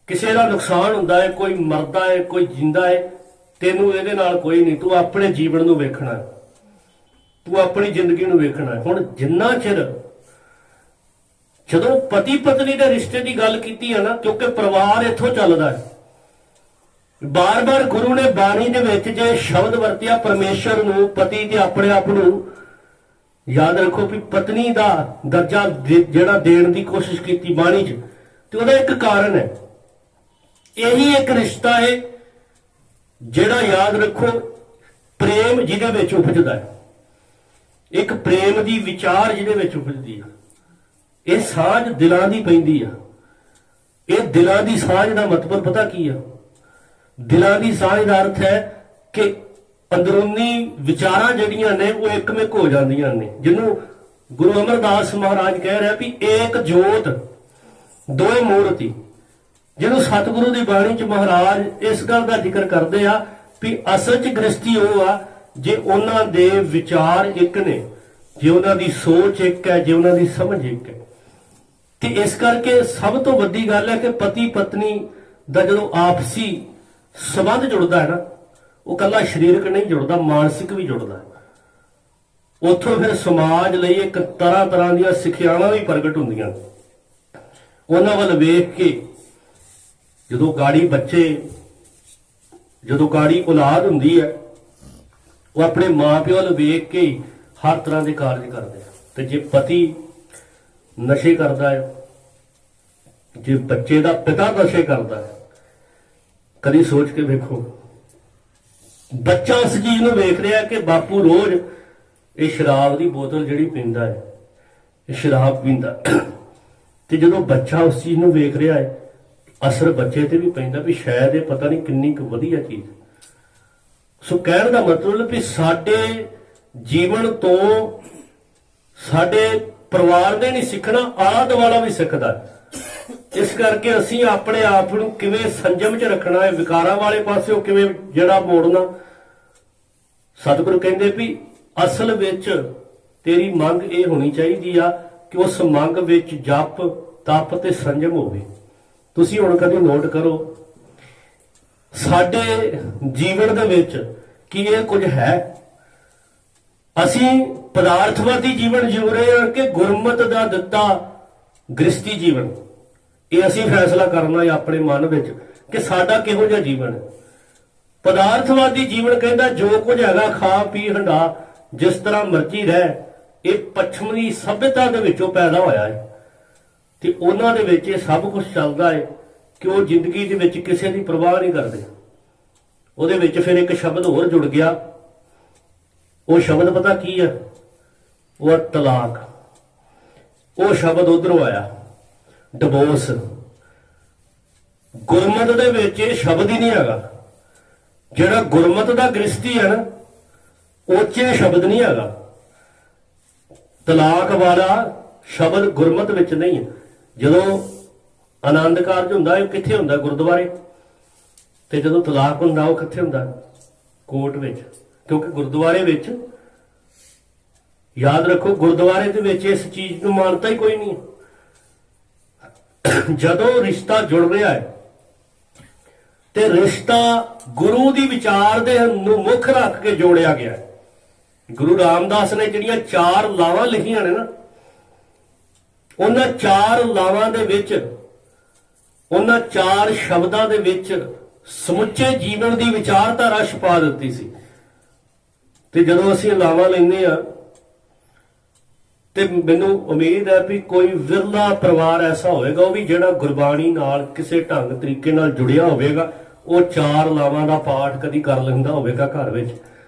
ਕਿਸੇ ਦਾ ਨੁਕਸਾਨ ਹੁੰਦਾ ਹੈ, ਕੋਈ ਮਰਦਾ ਹੈ, ਕੋਈ ਜਿੰਦਾ ਹੈ, ਤੈਨੂੰ ਇਹਦੇ ਨਾਲ ਕੋਈ ਨਹੀਂ, ਤੂੰ ਆਪਣੇ ਜੀਵਨ ਨੂੰ ਵੇਖਣਾ, ਤੂੰ ਆਪਣੀ ਜ਼ਿੰਦਗੀ ਨੂੰ ਵੇਖਣਾ। ਹੁਣ ਜਿੰਨਾ ਚਿਰ ਜਦੋਂ ਪਤੀ ਪਤਨੀ ਦੇ ਰਿਸ਼ਤੇ ਦੀ ਗੱਲ ਕੀਤੀ ਹੈ ਨਾ, ਕਿਉਂਕਿ ਪਰਿਵਾਰ ਇੱਥੋਂ ਚੱਲਦਾ ਹੈ। ਬਾਰ-ਬਾਰ ਗੁਰੂ ਨੇ ਬਾਣੀ ਦੇ ਵਿੱਚ ਜੇ ਸ਼ਬਦ ਵਰਤਿਆ ਪਰਮੇਸ਼ਰ ਨੂੰ, ਪਤੀ ਤੇ ਆਪਣੇ ਆਪ ਨੂੰ, ਯਾਦ ਰੱਖੋ ਵੀ ਪਤਨੀ ਦਾ ਦਰਜਾ ਜਿਹੜਾ ਦੇਣ ਦੀ ਕੋਸ਼ਿਸ਼ ਕੀਤੀ ਬਾਣੀ 'ਚ, ਤੇ ਉਹਦਾ ਇੱਕ ਕਾਰਨ ਹੈ। ਇਹੀ ਇੱਕ ਰਿਸ਼ਤਾ ਹੈ ਜਿਹੜਾ ਯਾਦ ਰੱਖੋ ਪ੍ਰੇਮ ਜਿਹਦੇ ਵਿੱਚ ਉਪਜਦਾ ਹੈ, ਇੱਕ ਪ੍ਰੇਮ ਦੀ ਵਿਚਾਰ ਜਿਹਦੇ ਵਿੱਚ ਉਪਜਦੀ ਆ। ਇਹ ਸਾਂਝ ਦਿਲਾਂ ਦੀ ਪੈਂਦੀ ਆ। ਇਹ ਦਿਲਾਂ ਦੀ ਸਾਂਝ ਦਾ ਮਤਲਬ ਪਤਾ ਕੀ ਆ? ਦਿਲਾਂ ਦੀ ਸਾਂਝ ਦਾ ਅਰਥ ਹੈ ਕਿ ਅੰਦਰੂਨੀ ਵਿਚਾਰਾਂ ਜਿਹੜੀਆਂ ਨੇ ਉਹ ਇੱਕਮਿਕ ਹੋ ਜਾਂਦੀਆਂ ਨੇ, ਜਿਹਨੂੰ ਗੁਰੂ ਅਮਰਦਾਸ ਮਹਾਰਾਜ ਕਹਿ ਰਿਹਾ ਵੀ ਏਕ ਜੋਤ ਦੋਏ ਮੂਰਤੀ। ਜਿਹਨੂੰ ਸਤਿਗੁਰੂ ਦੀ ਬਾਣੀ 'ਚ ਮਹਾਰਾਜ ਇਸ ਗੱਲ ਦਾ ਜ਼ਿਕਰ ਕਰਦੇ ਆ ਵੀ ਅਸਲ 'ਚ ਗ੍ਰਸਤੀ ਉਹ ਆ ਜੇ ਉਹਨਾਂ ਦੇ ਵਿਚਾਰ ਇੱਕ ਨੇ, ਜੇ ਉਹਨਾਂ ਦੀ ਸੋਚ ਇੱਕ ਹੈ, ਜੇ ਉਹਨਾਂ ਦੀ ਸਮਝ ਇੱਕ ਹੈ। ਤੇ ਇਸ ਕਰਕੇ ਸਭ ਤੋਂ ਵੱਡੀ ਗੱਲ ਹੈ ਕਿ ਪਤੀ ਪਤਨੀ ਦਾ ਜਦੋਂ ਆਪਸੀ ਸੰਬੰਧ ਜੁੜਦਾ ਹੈ ਨਾ, ਉਹ ਕੱਲਾ ਸਰੀਰਕ ਨਹੀਂ ਜੁੜਦਾ, ਮਾਨਸਿਕ ਵੀ ਜੁੜਦਾ ਹੈ। ਉੱਥੋਂ ਫਿਰ ਸਮਾਜ ਲਈ ਇੱਕ ਤਰ੍ਹਾਂ ਤਰ੍ਹਾਂ ਦੀਆਂ ਸਿੱਖਿਆਵਾਂ ਵੀ ਪ੍ਰਗਟ ਹੁੰਦੀਆਂ। ਉਹਨਾਂ ਵੱਲ ਵੇਖ ਕੇ ਜਦੋਂ ਗਾੜੀ ਔਲਾਦ ਹੁੰਦੀ ਹੈ, ਉਹ ਆਪਣੇ ਮਾਂ-ਪਿਓ ਵੱਲ ਵੇਖ ਕੇ ਹਰ ਤਰ੍ਹਾਂ ਦੇ ਕਾਰਜ ਕਰਦੇ ਆ। ਤੇ ਜੇ ਪਤੀ ਨਸ਼ੇ ਕਰਦਾ ਹੈ, ਜੇ ਬੱਚੇ ਦਾ ਪਿਤਾ ਨਸ਼ੇ ਕਰਦਾ ਹੈ, ਕਦੀ ਸੋਚ ਕੇ ਵੇਖੋ, ਬੱਚਾ ਉਸ ਚੀਜ਼ ਨੂੰ ਵੇਖ ਰਿਹਾ ਕਿ ਬਾਪੂ ਰੋਜ਼ ਇਹ ਸ਼ਰਾਬ ਦੀ ਬੋਤਲ ਜਿਹੜੀ ਪੀਂਦਾ ਹੈ, ਇਹ ਸ਼ਰਾਬ ਪੀਂਦਾ, ਤੇ ਜਦੋਂ ਬੱਚਾ ਉਸ ਚੀਜ਼ ਨੂੰ ਵੇਖ ਰਿਹਾ ਹੈ, ਅਸਰ ਬੱਚੇ ਤੇ ਵੀ ਪੈਂਦਾ ਵੀ ਸ਼ਾਇਦ ਇਹ ਪਤਾ ਨਹੀਂ ਕਿੰਨੀ ਕੁ ਵਧੀਆ ਚੀਜ਼। ਸੋ ਕਹਿਣ ਦਾ ਮਤਲਬ ਵੀ ਸਾਡੇ ਜੀਵਨ ਤੋਂ ਸਾਡੇ ਪਰਿਵਾਰ ਨੇ ਨਹੀਂ ਸਿੱਖਣਾ, ਆਲਾ ਦੁਆਲਾ ਵੀ ਸਿੱਖਦਾ। ਇਸ ਕਰਕੇ ਅਸੀਂ ਆਪਣੇ ਆਪ ਨੂੰ ਕਿਵੇਂ ਸੰਜਮ 'ਚ ਰੱਖਣਾ ਹੈ, ਵਿਕਾਰਾਂ ਵਾਲੇ ਪਾਸੇ ਉਹ ਕਿਵੇਂ ਜਿਹੜਾ ਮੋੜਨਾ। ਸਤਿਗੁਰੂ ਕਹਿੰਦੇ ਵੀ ਅਸਲ ਵਿੱਚ ਤੇਰੀ ਮੰਗ ਇਹ ਹੋਣੀ ਚਾਹੀਦੀ ਆ ਕਿ ਉਸ ਮੰਗ ਵਿੱਚ ਜਪ ਤਪ ਤੇ ਸੰਜਮ ਹੋਵੇ। ਤੁਸੀਂ ਹੁਣ ਕਦੇ ਨੋਟ ਕਰੋ ਸਾਡੇ ਜੀਵਨ ਦੇ ਵਿੱਚ ਕੀ ਇਹ ਕੁਝ ਹੈ? ਅਸੀਂ ਪਦਾਰਥਵਾਦੀ ਜੀਵਨ ਜਿਉ ਰਹੇ ਹਾਂ ਕਿ ਗੁਰਮਤਿ ਦਾ ਦਿੱਤਾ ਗ੍ਰਸਤੀ ਜੀਵਨ? ਇਹ ਅਸੀਂ ਫੈਸਲਾ ਕਰਨਾ ਹੈ ਆਪਣੇ ਮਨ ਵਿੱਚ ਕਿ ਸਾਡਾ ਕਿਹੋ ਜਿਹਾ ਜੀਵਨ ਹੈ। ਪਦਾਰਥਵਾਦੀ ਜੀਵਨ ਕਹਿੰਦਾ ਜੋ ਕੁਝ ਹੈਗਾ ਖਾ ਪੀ ਹੰਡਾ ਜਿਸ ਤਰ੍ਹਾਂ ਮਰਜ਼ੀ ਰਹਿ, ਇਹ ਪੱਛਮੀ ਸਭਿਅਤਾ ਦੇ ਵਿੱਚੋਂ ਪੈਦਾ ਹੋਇਆ ਹੈ ਤੇ ਉਹਨਾਂ ਦੇ ਵਿੱਚ ਇਹ ਸਭ ਕੁਝ ਚੱਲਦਾ ਹੈ ਕਿ ਉਹ ਜ਼ਿੰਦਗੀ ਦੇ ਵਿੱਚ ਕਿਸੇ ਦੀ ਪਰਵਾਹ ਨਹੀਂ ਕਰਦੇ। ਉਹਦੇ ਵਿੱਚ ਫਿਰ ਇੱਕ ਸ਼ਬਦ ਹੋਰ ਜੁੜ ਗਿਆ, ਉਹ ਸ਼ਬਦ ਪਤਾ ਕੀ ਹੈ? ਉਹ ਤਲਾਕ। ਉਹ ਸ਼ਬਦ ਉਧਰੋਂ ਆਇਆ, ਡਿਵੋਰਸ। ਗੁਰਮਤਿ ਦੇ ਵਿੱਚ ਇਹ ਸ਼ਬਦ ਹੀ ਨਹੀਂ ਹੈਗਾ। ਜਿਹੜਾ ਗੁਰਮਤਿ ਦਾ ਗ੍ਰਸਤੀ ਹੈ ਨਾ, ਉਹ 'ਚ ਇਹ ਸ਼ਬਦ ਨਹੀਂ ਹੈਗਾ। ਤਲਾਕ ਵਾਲਾ ਸ਼ਬਦ ਗੁਰਮਤਿ ਵਿੱਚ ਨਹੀਂ ਹੈ। ਜਦੋਂ ਆਨੰਦ ਕਾਰਜ ਹੁੰਦਾ ਇਹ ਕਿੱਥੇ ਹੁੰਦਾ? ਗੁਰਦੁਆਰੇ। ਤੇ ਜਦੋਂ ਤਲਾਕ ਹੁੰਦਾ ਉਹ ਕਿੱਥੇ ਹੁੰਦਾ? ਕੋਰਟ ਵਿੱਚ। ਕਿਉਂਕਿ ਗੁਰਦੁਆਰੇ ਵਿੱਚ, ਯਾਦ ਰੱਖੋ, ਗੁਰਦੁਆਰੇ ਦੇ ਵਿੱਚ ਇਸ ਚੀਜ਼ ਨੂੰ ਮਾਨਤਾ ਹੀ ਕੋਈ ਨਹੀਂ। ਜਦੋਂ ਰਿਸ਼ਤਾ ਜੁੜ ਰਿਹਾ ਹੈ ਤੇ ਰਿਸ਼ਤਾ ਗੁਰੂ ਦੀ ਵਿਚਾਰ ਦੇ ਨੂੰ ਮੁੱਖ ਰੱਖ ਕੇ ਜੋੜਿਆ ਗਿਆ ਹੈ। ਗੁਰੂ ਰਾਮਦਾਸ ਨੇ ਜਿਹੜੀਆਂ 4 ਲਾਵਾਂ ਲਿਖੀਆਂ ਨੇ ਨਾ, ਉਹਨਾਂ 4 ਲਾਵਾਂ ਦੇ ਵਿੱਚ, ਉਹਨਾਂ 4 ਸ਼ਬਦਾਂ ਦੇ ਵਿੱਚ ਸਮੁੱਚੇ ਜੀਵਨ ਦੀ ਵਿਚਾਰਧਾਰਾ ਛੁਪਾ ਦਿੱਤੀ ਸੀ। ਤੇ ਜਦੋਂ ਅਸੀਂ ਲਾਵਾਂ ਲੈਂਦੇ ਆ ਤੇ ਮੈਨੂੰ ਉਮੀਦ ਹੈ ਵੀ ਕੋਈ ਵਿਰਲਾ ਪਰਿਵਾਰ ਐਸਾ ਹੋਵੇਗਾ ਉਹ ਵੀ ਜਿਹੜਾ ਗੁਰਬਾਣੀ ਨਾਲ ਕਿਸੇ ਢੰਗ ਤਰੀਕੇ ਨਾਲ ਜੁੜਿਆ ਹੋਵੇਗਾ, ਉਹ 4 ਲਾਵਾਂ ਦਾ ਪਾਠ ਕਦੀ ਕਰ ਲੈਂਦਾ ਹੋਵੇਗਾ ਘਰ ਵਿੱਚ,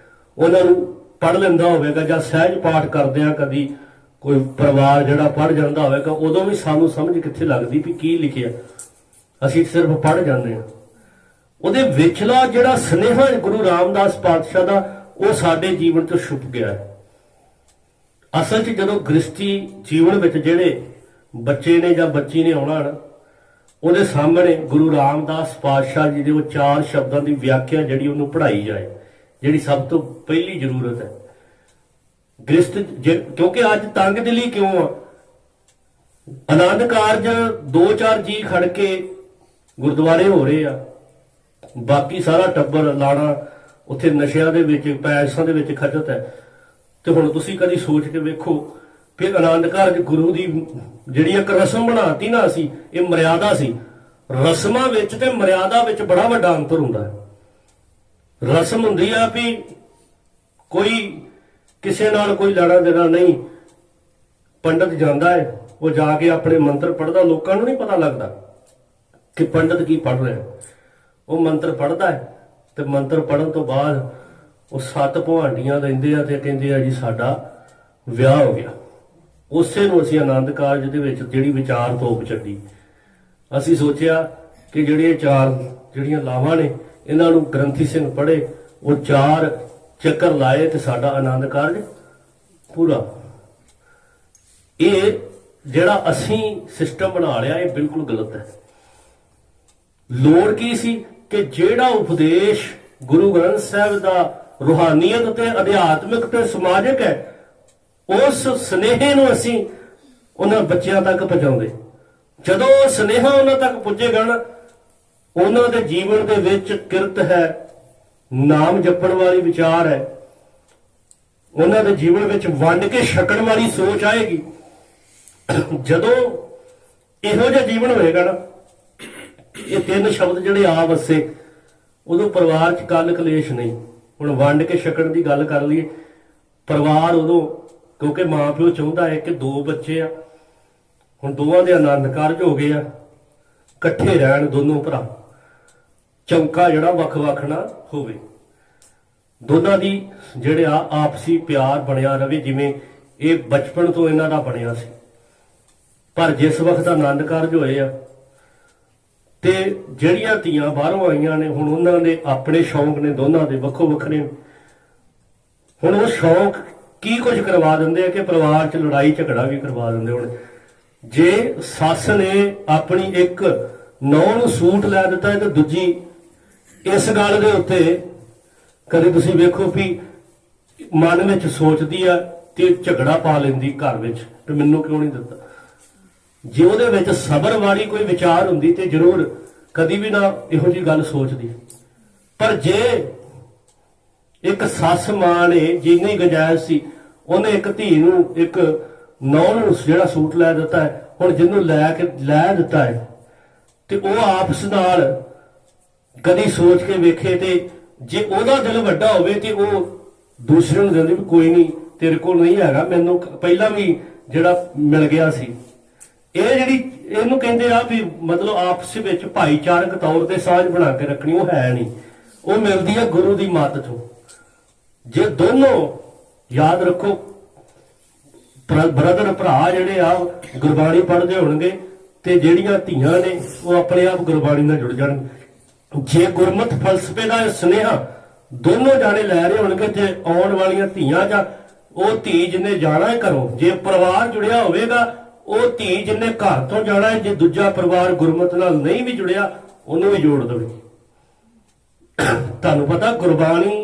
ਉਹਨਾਂ ਨੂੰ ਪੜ੍ਹ ਲੈਂਦਾ ਹੋਵੇਗਾ, ਜਾਂ ਸਹਿਜ ਪਾਠ ਕਰਦਿਆਂ ਕਦੀ ਕੋਈ ਪਰਿਵਾਰ ਜਿਹੜਾ ਪੜ੍ਹ ਜਾਂਦਾ ਹੋਵੇਗਾ। ਉਦੋਂ ਵੀ ਸਾਨੂੰ ਸਮਝ ਕਿੱਥੇ ਲੱਗਦੀ ਵੀ ਕੀ ਲਿਖਿਆ, ਅਸੀਂ ਸਿਰਫ ਪੜ੍ਹ ਜਾਂਦੇ ਹਾਂ। ਉਹਦੇ ਵਿਚਲਾ ਜਿਹੜਾ ਸੁਨੇਹਾ ਗੁਰੂ ਰਾਮਦਾਸ ਪਾਤਸ਼ਾਹ ਦਾ, ਉਹ ਸਾਡੇ ਜੀਵਨ ਤੋਂ ਛੁਪ ਗਿਆ ਹੈ। ਅਸਲ 'ਚ ਜਦੋਂ ਗ੍ਰਸਤੀ ਜੀਵਨ ਵਿੱਚ ਜਿਹੜੇ ਬੱਚੇ ਨੇ ਜਾਂ ਬੱਚੀ ਨੇ ਆਉਣਾ ਨਾ, ਉਹਦੇ ਸਾਹਮਣੇ ਗੁਰੂ ਰਾਮਦਾਸ ਪਾਤਸ਼ਾਹ ਜੀ ਦੇ ਉਹ 4 ਸ਼ਬਦਾਂ ਦੀ ਵਿਆਖਿਆ ਜਿਹੜੀ ਉਹਨੂੰ ਪੜ੍ਹਾਈ ਜਾਏ, ਜਿਹੜੀ ਸਭ ਤੋਂ ਪਹਿਲੀ ਜ਼ਰੂਰਤ ਹੈ। ਗ੍ਰਸਤ ਕਿਉਂਕਿ ਅੱਜ ਤੰਗ ਦਿਲੀ ਕਿਉਂ ਆ? ਆਨੰਦ ਕਾਰਜ 2-4 ਜੀ ਖੜ ਕੇ ਗੁਰਦੁਆਰੇ ਹੋ ਰਹੇ ਆ, ਬਾਕੀ ਸਾਰਾ ਟੱਬਰ ਲਾਣਾ ਉੱਥੇ ਨਸ਼ਿਆਂ ਦੇ ਵਿੱਚ, ਪੈਸਿਆਂ ਦੇ ਵਿੱਚ ਖਚਤ ਹੈ। ਤੇ ਹੁਣ ਤੁਸੀਂ ਕਦੀ ਸੋਚ ਕੇ ਵੇਖੋ, ਫਿਰ ਆਨੰਦ ਕਾਰਜ ਗੁਰੂ ਦੀ ਜਿਹੜੀ ਇੱਕ ਰਸਮ ਬਣਾਤੀ ਨਾ, ਅਸੀਂ ਇਹ ਮਰਿਆਦਾ ਸੀ। ਰਸਮਾਂ ਵਿੱਚ ਤੇ ਮਰਿਆਦਾ ਵਿੱਚ ਬੜਾ ਵੱਡਾ ਅੰਤਰ ਹੁੰਦਾ ਹੈ। ਰਸਮ ਹੁੰਦੀ ਆ ਵੀ ਕੋਈ ਕਿਸੇ ਨਾਲ ਕੋਈ ਲੈਣਾ ਦੇਣਾ ਨਹੀਂ, ਪੰਡਤ ਜਾਂਦਾ ਹੈ, ਉਹ ਜਾ ਕੇ ਆਪਣੇ ਮੰਤਰ ਪੜ੍ਹਦਾ, ਲੋਕਾਂ ਨੂੰ ਨਹੀਂ ਪਤਾ ਲੱਗਦਾ ਕਿ ਪੰਡਤ ਕੀ ਪੜ੍ਹ ਰਿਹਾ। ਉਹ ਮੰਤਰ ਪੜ੍ਹਦਾ ਹੈ ਤੇ ਮੰਤਰ ਪੜ੍ਹਨ ਤੋਂ ਬਾਅਦ ਉਹ 7 ਭਵਾਂਡੀਆਂ ਲੈਂਦੇ ਆ ਤੇ ਕਹਿੰਦੇ ਆ ਜੀ ਸਾਡਾ ਵਿਆਹ ਹੋ ਗਿਆ। ਉਸੇ ਨੂੰ ਅਸੀਂ ਆਨੰਦ ਕਾਰਜ ਦੇ ਵਿੱਚ ਜਿਹੜੀ ਵਿਚਾਰ ਤੋਪ ਛੱਡੀ। ਅਸੀਂ ਸੋਚਿਆ ਕਿ ਜਿਹੜੀਆਂ ਲਾਵਾਂ ਨੇ ਇਹਨਾਂ ਨੂੰ ਗ੍ਰੰਥੀ ਸਿੰਘ ਪੜ੍ਹੇ, ਉਹ 4 ਚੱਕਰ ਲਾਏ ਤੇ ਸਾਡਾ ਆਨੰਦ ਕਾਰਜ ਪੂਰਾ। ਇਹ ਜਿਹੜਾ ਅਸੀਂ ਸਿਸਟਮ ਬਣਾ ਲਿਆ ਇਹ ਬਿਲਕੁਲ ਗਲਤ ਹੈ। ਲੋੜ ਕੀ ਸੀ ਕਿ ਜਿਹੜਾ ਉਪਦੇਸ਼ ਗੁਰੂ ਗ੍ਰੰਥ ਸਾਹਿਬ ਦਾ ਰੂਹਾਨੀਅਤ ਤੇ ਅਧਿਆਤਮਿਕ ਤੇ ਸਮਾਜਿਕ ਹੈ, ਉਸ ਸੁਨੇਹੇ ਨੂੰ ਅਸੀਂ ਉਹਨਾਂ ਬੱਚਿਆਂ ਤੱਕ ਪਹੁੰਚਾਉਂਦੇ। ਜਦੋਂ ਸੁਨੇਹਾ ਉਹਨਾਂ ਤੱਕ ਪੁੱਜੇਗਾ ਨਾ, ਉਹਨਾਂ ਦੇ ਜੀਵਨ ਦੇ ਵਿੱਚ ਕਿਰਤ ਹੈ, ਨਾਮ ਜਪਣ ਵਾਲੀ ਵਿਚਾਰ ਹੈ, ਉਹਨਾਂ ਦੇ ਜੀਵਨ ਵਿੱਚ ਵੰਡ ਕੇ ਛਕਣ ਵਾਲੀ ਸੋਚ ਆਏਗੀ। ਜਦੋਂ ਇਹੋ ਜਿਹਾ ਜੀਵਨ ਹੋਏਗਾ ਨਾ, ਇਹ ਤਿੰਨ ਸ਼ਬਦ ਜਿਹੜੇ ਆ ਵਸੇ, ਉਦੋਂ ਪਰਿਵਾਰ 'ਚ ਕੱਲ ਕਲੇਸ਼ ਨਹੀਂ। ਹੁਣ ਵੰਡ ਕੇ ਛਕਣ ਦੀ ਗੱਲ ਕਰ ਲਈਏ, ਪਰਿਵਾਰ ਉਦੋਂ, ਕਿਉਂਕਿ ਮਾਂ ਪਿਓ ਚਾਹੁੰਦਾ ਹੈ ਕਿ 2 ਬੱਚੇ ਆ, ਹੁਣ ਦੋਵਾਂ ਦੇ ਆਨੰਦ ਕਾਰਜ ਹੋ ਗਏ ਆ, ਇਕੱਠੇ ਰਹਿਣ ਦੋਨੋਂ ਭਰਾ, ਚੌਂਕਾ ਜਿਹੜਾ ਵੱਖ-ਵੱਖ ਨਾ ਹੋਵੇ, ਦੋਨਾਂ ਦੀ ਜਿਹੜੇ ਆ ਆਪਸੀ ਪਿਆਰ ਬਣਿਆ ਰਵੇ, ਜਿਵੇਂ ਇਹ ਬਚਪਨ ਤੋਂ ਇਹਨਾਂ ਦਾ ਬਣਿਆ ਸੀ। ਪਰ ਜਿਸ ਵਕਤ ਆਨੰਦ ਕਾਰਜ ਹੋਏ ਆ ਤੇ ਜਿਹੜੀਆਂ ਧੀਆਂ ਬਾਹਰੋਂ ਆਈਆਂ ਨੇ, ਹੁਣ ਉਹਨਾਂ ਦੇ ਆਪਣੇ ਸ਼ੌਂਕ ਨੇ, ਦੋਨਾਂ ਦੇ ਵੱਖੋ ਵੱਖਰੇ। ਹੁਣ ਉਹ ਸ਼ੌਂਕ ਕੀ ਕੁਝ ਕਰਵਾ ਦਿੰਦੇ ਆ ਕਿ ਪਰਿਵਾਰ 'ਚ ਲੜਾਈ ਝਗੜਾ ਵੀ ਕਰਵਾ ਦਿੰਦੇ। ਹੁਣ ਜੇ ਸੱਸ ਨੇ ਆਪਣੀ ਇੱਕ ਨੌਂ ਨੂੰ ਸੂਟ ਲੈ ਦਿੱਤਾ ਹੈ ਤੇ ਦੂਜੀ ਇਸ ਗੱਲ ਦੇ ਉੱਤੇ ਕਦੇ ਤੁਸੀਂ ਵੇਖੋ ਵੀ ਮਨ ਵਿੱਚ ਸੋਚਦੀ ਆ ਤੇ ਝਗੜਾ ਪਾ ਲੈਂਦੀ ਘਰ ਵਿੱਚ ਤੇ ਮੈਨੂੰ ਕਿਉਂ ਨਹੀਂ ਦਿੱਤਾ। ਜੇ ਉਹਦੇ ਵਿੱਚ ਸਬਰ ਵਾਲੀ ਕੋਈ ਵਿਚਾਰ ਹੁੰਦੀ ਤੇ ਜ਼ਰੂਰ ਕਦੀ ਵੀ ਨਾ ਇਹੋ ਜਿਹੀ ਗੱਲ ਸੋਚਦੀ। ਪਰ ਜੇ ਇੱਕ ਸੱਸ ਮਾਂ ਨੇ ਜਿੰਨੀ ਗੁੰਜਾਇਸ਼ ਸੀ, ਉਹਨੇ ਇੱਕ ਧੀ ਨੂੰ, ਇੱਕ ਨੌਂ ਨੂੰ ਜਿਹੜਾ ਸੂਟ ਲੈ ਦਿੱਤਾ ਹੈ, ਹੁਣ ਜਿਹਨੂੰ ਲੈ ਦਿੱਤਾ ਹੈ, ਤੇ ਉਹ ਆਪਸ ਨਾਲ ਕਦੀ ਸੋਚ ਕੇ ਵੇਖੇ ਤੇ ਜੇ ਉਹਦਾ ਦਿਲ ਵੱਡਾ ਹੋਵੇ ਤੇ ਉਹ ਦੂਸਰੇ ਨੂੰ ਦਿੰਦੇ ਵੀ ਕੋਈ ਨਹੀਂ, ਤੇਰੇ ਕੋਲ ਨਹੀਂ ਹੈਗਾ, ਮੈਨੂੰ ਪਹਿਲਾਂ ਵੀ ਜਿਹੜਾ ਮਿਲ ਗਿਆ ਸੀ। ਇਹ ਜਿਹੜੀ ਇਹਨੂੰ ਕਹਿੰਦੇ ਆ ਵੀ ਮਤਲਬ ਆਪਸ ਵਿੱਚ ਭਾਈਚਾਰਕ ਤੌਰ ਤੇ ਸਾਂਝ ਬਣਾ ਕੇ ਰੱਖਣੀ, ਉਹ ਹੈ ਨਹੀਂ। ਉਹ ਮਿਲਦੀ ਆ ਗੁਰੂ ਦੀ ਮੱਤ ਤੋਂ। ਜੇ ਦੋਨੋਂ ਯਾਦ ਰੱਖੋ, ਬ੍ਰਦਰ ਭਰਾ ਜਿਹੜੇ ਆ ਗੁਰਬਾਣੀ ਪੜ੍ਹਦੇ ਹੋਣਗੇ ਤੇ ਜਿਹੜੀਆਂ ਧੀਆਂ ਨੇ ਉਹ ਆਪਣੇ ਆਪ ਗੁਰਬਾਣੀ ਨਾਲ ਜੁੜ ਜਾਣਗੇ। ਜੇ ਗੁਰਮਤਿ ਫਲਸਫੇ ਦਾ ਸੁਨੇਹਾ ਦੋਨੋਂ ਜਾਣੇ ਲੈ ਰਹੇ ਹੋਣਗੇ ਤੇ ਆਉਣ ਵਾਲੀਆਂ ਧੀਆਂ ਜਾਂ ਉਹ ਧੀ ਜਿਹਨੇ ਜਾਣਾ ਹੈ ਘਰੋਂ, ਜੇ ਪਰਿਵਾਰ ਜੁੜਿਆ ਹੋਵੇਗਾ, ਉਹ ਧੀ ਜਿਹਨੇ ਘਰ ਤੋਂ ਜਾਣਾ ਹੈ, ਜੇ ਦੂਜਾ ਪਰਿਵਾਰ ਗੁਰਮਤਿ ਨਾਲ ਨਹੀਂ ਵੀ ਜੁੜਿਆ ਉਹਨੂੰ ਵੀ ਜੋੜ ਦੇਵੇ। ਤੁਹਾਨੂੰ ਪਤਾ ਗੁਰਬਾਣੀ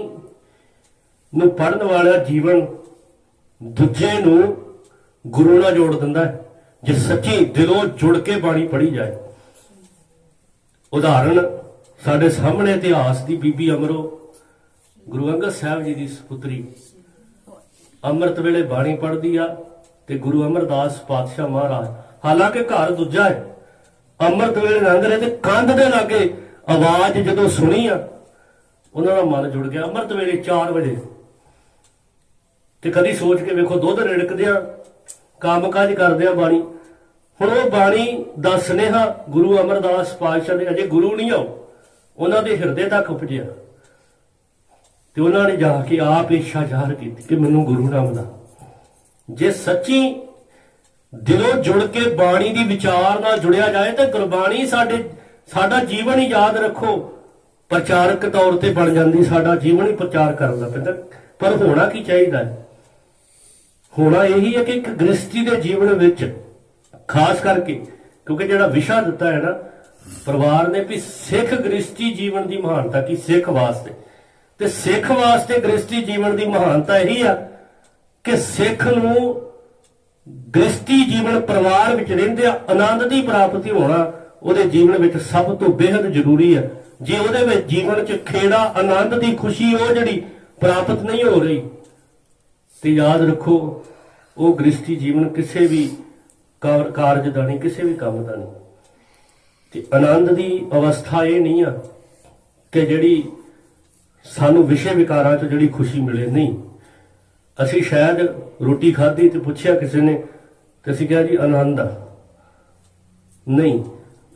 ਨੂੰ ਪੜ੍ਹਨ ਵਾਲਾ ਜੀਵਨ ਦੂਜੇ ਨੂੰ ਗੁਰੂ ਨਾਲ ਜੋੜ ਦਿੰਦਾ ਹੈ, ਜੇ ਸੱਚੀ ਦਿਲੋਂ ਜੁੜ ਕੇ ਬਾਣੀ ਪੜ੍ਹੀ ਜਾਏ। ਉਦਾਹਰਣ ਸਾਡੇ ਸਾਹਮਣੇ ਇਤਿਹਾਸ ਦੀ ਬੀਬੀ ਅਮਰੋ, ਗੁਰੂ ਅੰਗਦ ਸਾਹਿਬ ਜੀ ਦੀ ਸੁਪੁੱਤਰੀ, ਅੰਮ੍ਰਿਤ ਵੇਲੇ ਬਾਣੀ ਪੜ੍ਹਦੀ ਆ ਤੇ ਗੁਰੂ ਅਮਰਦਾਸ ਪਾਤਸ਼ਾਹ ਮਹਾਰਾਜ, ਹਾਲਾਂਕਿ ਘਰ ਦੂਜਾ ਹੈ, ਅੰਮ੍ਰਿਤ ਵੇਲੇ ਲੰਘ ਰਹੇ ਤੇ ਕੰਧ ਦੇ ਲਾਗੇ ਆਵਾਜ਼ ਜਦੋਂ ਸੁਣੀ ਆ, ਉਹਨਾਂ ਦਾ ਮਨ ਜੁੜ ਗਿਆ। ਅੰਮ੍ਰਿਤ ਵੇਲੇ 4 ਵਜੇ ਤੇ ਕਦੀ ਸੋਚ ਕੇ ਵੇਖੋ, ਦੁੱਧ ਰਿੜਕਦੇ ਆ, ਕੰਮ ਕਾਜ ਕਰਦੇ ਆ ਬਾਣੀ। ਹੁਣ ਉਹ ਬਾਣੀ ਦਾ ਸੁਨੇਹਾ ਗੁਰੂ ਅਮਰਦਾਸ ਪਾਤਸ਼ਾਹ ਦੇ, ਅਜੇ ਗੁਰੂ ਨਹੀਂ ਆਓ, ਉਹਨਾਂ ਦੇ ਹਿਰਦੇ ਤੱਕ ਉਪਜਿਆ ਤੇ ਉਹਨਾਂ ਨੇ ਜਾ ਕੇ ਆਪ ਇੱਛਾ ਜ਼ਾਹਰ ਕੀਤੀ ਕਿ ਮੈਨੂੰ ਗੁਰੂ ਨਾਮ ਦਾ। ਜੇ ਸੱਚੀ ਦਿਲੋਂ ਜੁੜ ਕੇ ਬਾਣੀ ਦੀ ਵਿਚਾਰ ਨਾਲ ਜੁੜਿਆ ਜਾਏ ਤਾਂ ਗੁਰਬਾਣੀ ਸਾਡਾ ਜੀਵਨ ਹੀ, ਯਾਦ ਰੱਖੋ, ਪ੍ਰਚਾਰਕ ਤੌਰ ਤੇ ਬਣ ਜਾਂਦੀ। ਸਾਡਾ ਜੀਵਨ ਹੀ ਪ੍ਰਚਾਰ ਕਰਨ ਦਾ ਪੈਂਦਾ। ਪਰ ਹੋਣਾ ਕੀ ਚਾਹੀਦਾ ਹੈ? ਹੋਣਾ ਇਹੀ ਹੈ ਕਿ ਇੱਕ ਗ੍ਰਸਤੀ ਦੇ ਜੀਵਨ ਵਿੱਚ, ਖਾਸ ਕਰਕੇ ਕਿਉਂਕਿ ਜਿਹੜਾ ਵਿਸ਼ਾ ਦਿੱਤਾ ਹੈ ਨਾ ਪਰਿਵਾਰ ਨੇ ਵੀ ਸਿੱਖ ਗ੍ਰਸਤੀ ਜੀਵਨ ਦੀ ਮਹਾਨਤਾ ਕੀ, ਸਿੱਖ ਵਾਸਤੇ, ਤੇ ਸਿੱਖ ਵਾਸਤੇ ਗ੍ਰਸਤੀ ਜੀਵਨ ਦੀ ਮਹਾਨਤਾ ਇਹੀ ਆ ਕਿ ਸਿੱਖ ਨੂੰ ਗ੍ਰਸਤੀ ਜੀਵਨ ਪਰਿਵਾਰ ਵਿੱਚ ਰਹਿੰਦੇ ਆਨੰਦ ਦੀ ਪ੍ਰਾਪਤੀ ਹੋਣਾ ਉਹਦੇ ਜੀਵਨ ਵਿੱਚ ਸਭ ਤੋਂ ਬੇਹੱਦ ਜ਼ਰੂਰੀ ਹੈ। ਜੇ ਉਹਦੇ ਵਿੱਚ ਜੀਵਨ 'ਚ ਖੇੜਾ, ਆਨੰਦ ਦੀ ਖੁਸ਼ੀ ਉਹ ਜਿਹੜੀ ਪ੍ਰਾਪਤ ਨਹੀਂ ਹੋ ਰਹੀ, ਤੇ ਯਾਦ ਰੱਖੋ ਉਹ ਗ੍ਰਸਤੀ ਜੀਵਨ ਕਿਸੇ ਵੀ ਕਾਰਜ ਦਾ ਨਹੀਂ, ਕਿਸੇ ਵੀ ਕੰਮ ਦਾ ਨਹੀਂ। ਤੇ ਆਨੰਦ ਦੀ ਅਵਸਥਾ ਇਹ ਨਹੀਂ ਆ ਕਿ ਜਿਹੜੀ ਸਾਨੂੰ ਵਿਸ਼ੇ ਵਿਕਾਰਾਂ 'ਚ ਜਿਹੜੀ ਖੁਸ਼ੀ ਮਿਲੇ, ਨਹੀਂ। ਅਸੀਂ ਸ਼ਾਇਦ ਰੋਟੀ ਖਾਧੀ ਤੇ ਪੁੱਛਿਆ ਕਿਸੇ ਨੇ ਤੇ ਅਸੀਂ ਕਿਹਾ ਜੀ ਆਨੰਦ ਆ, ਨਹੀਂ,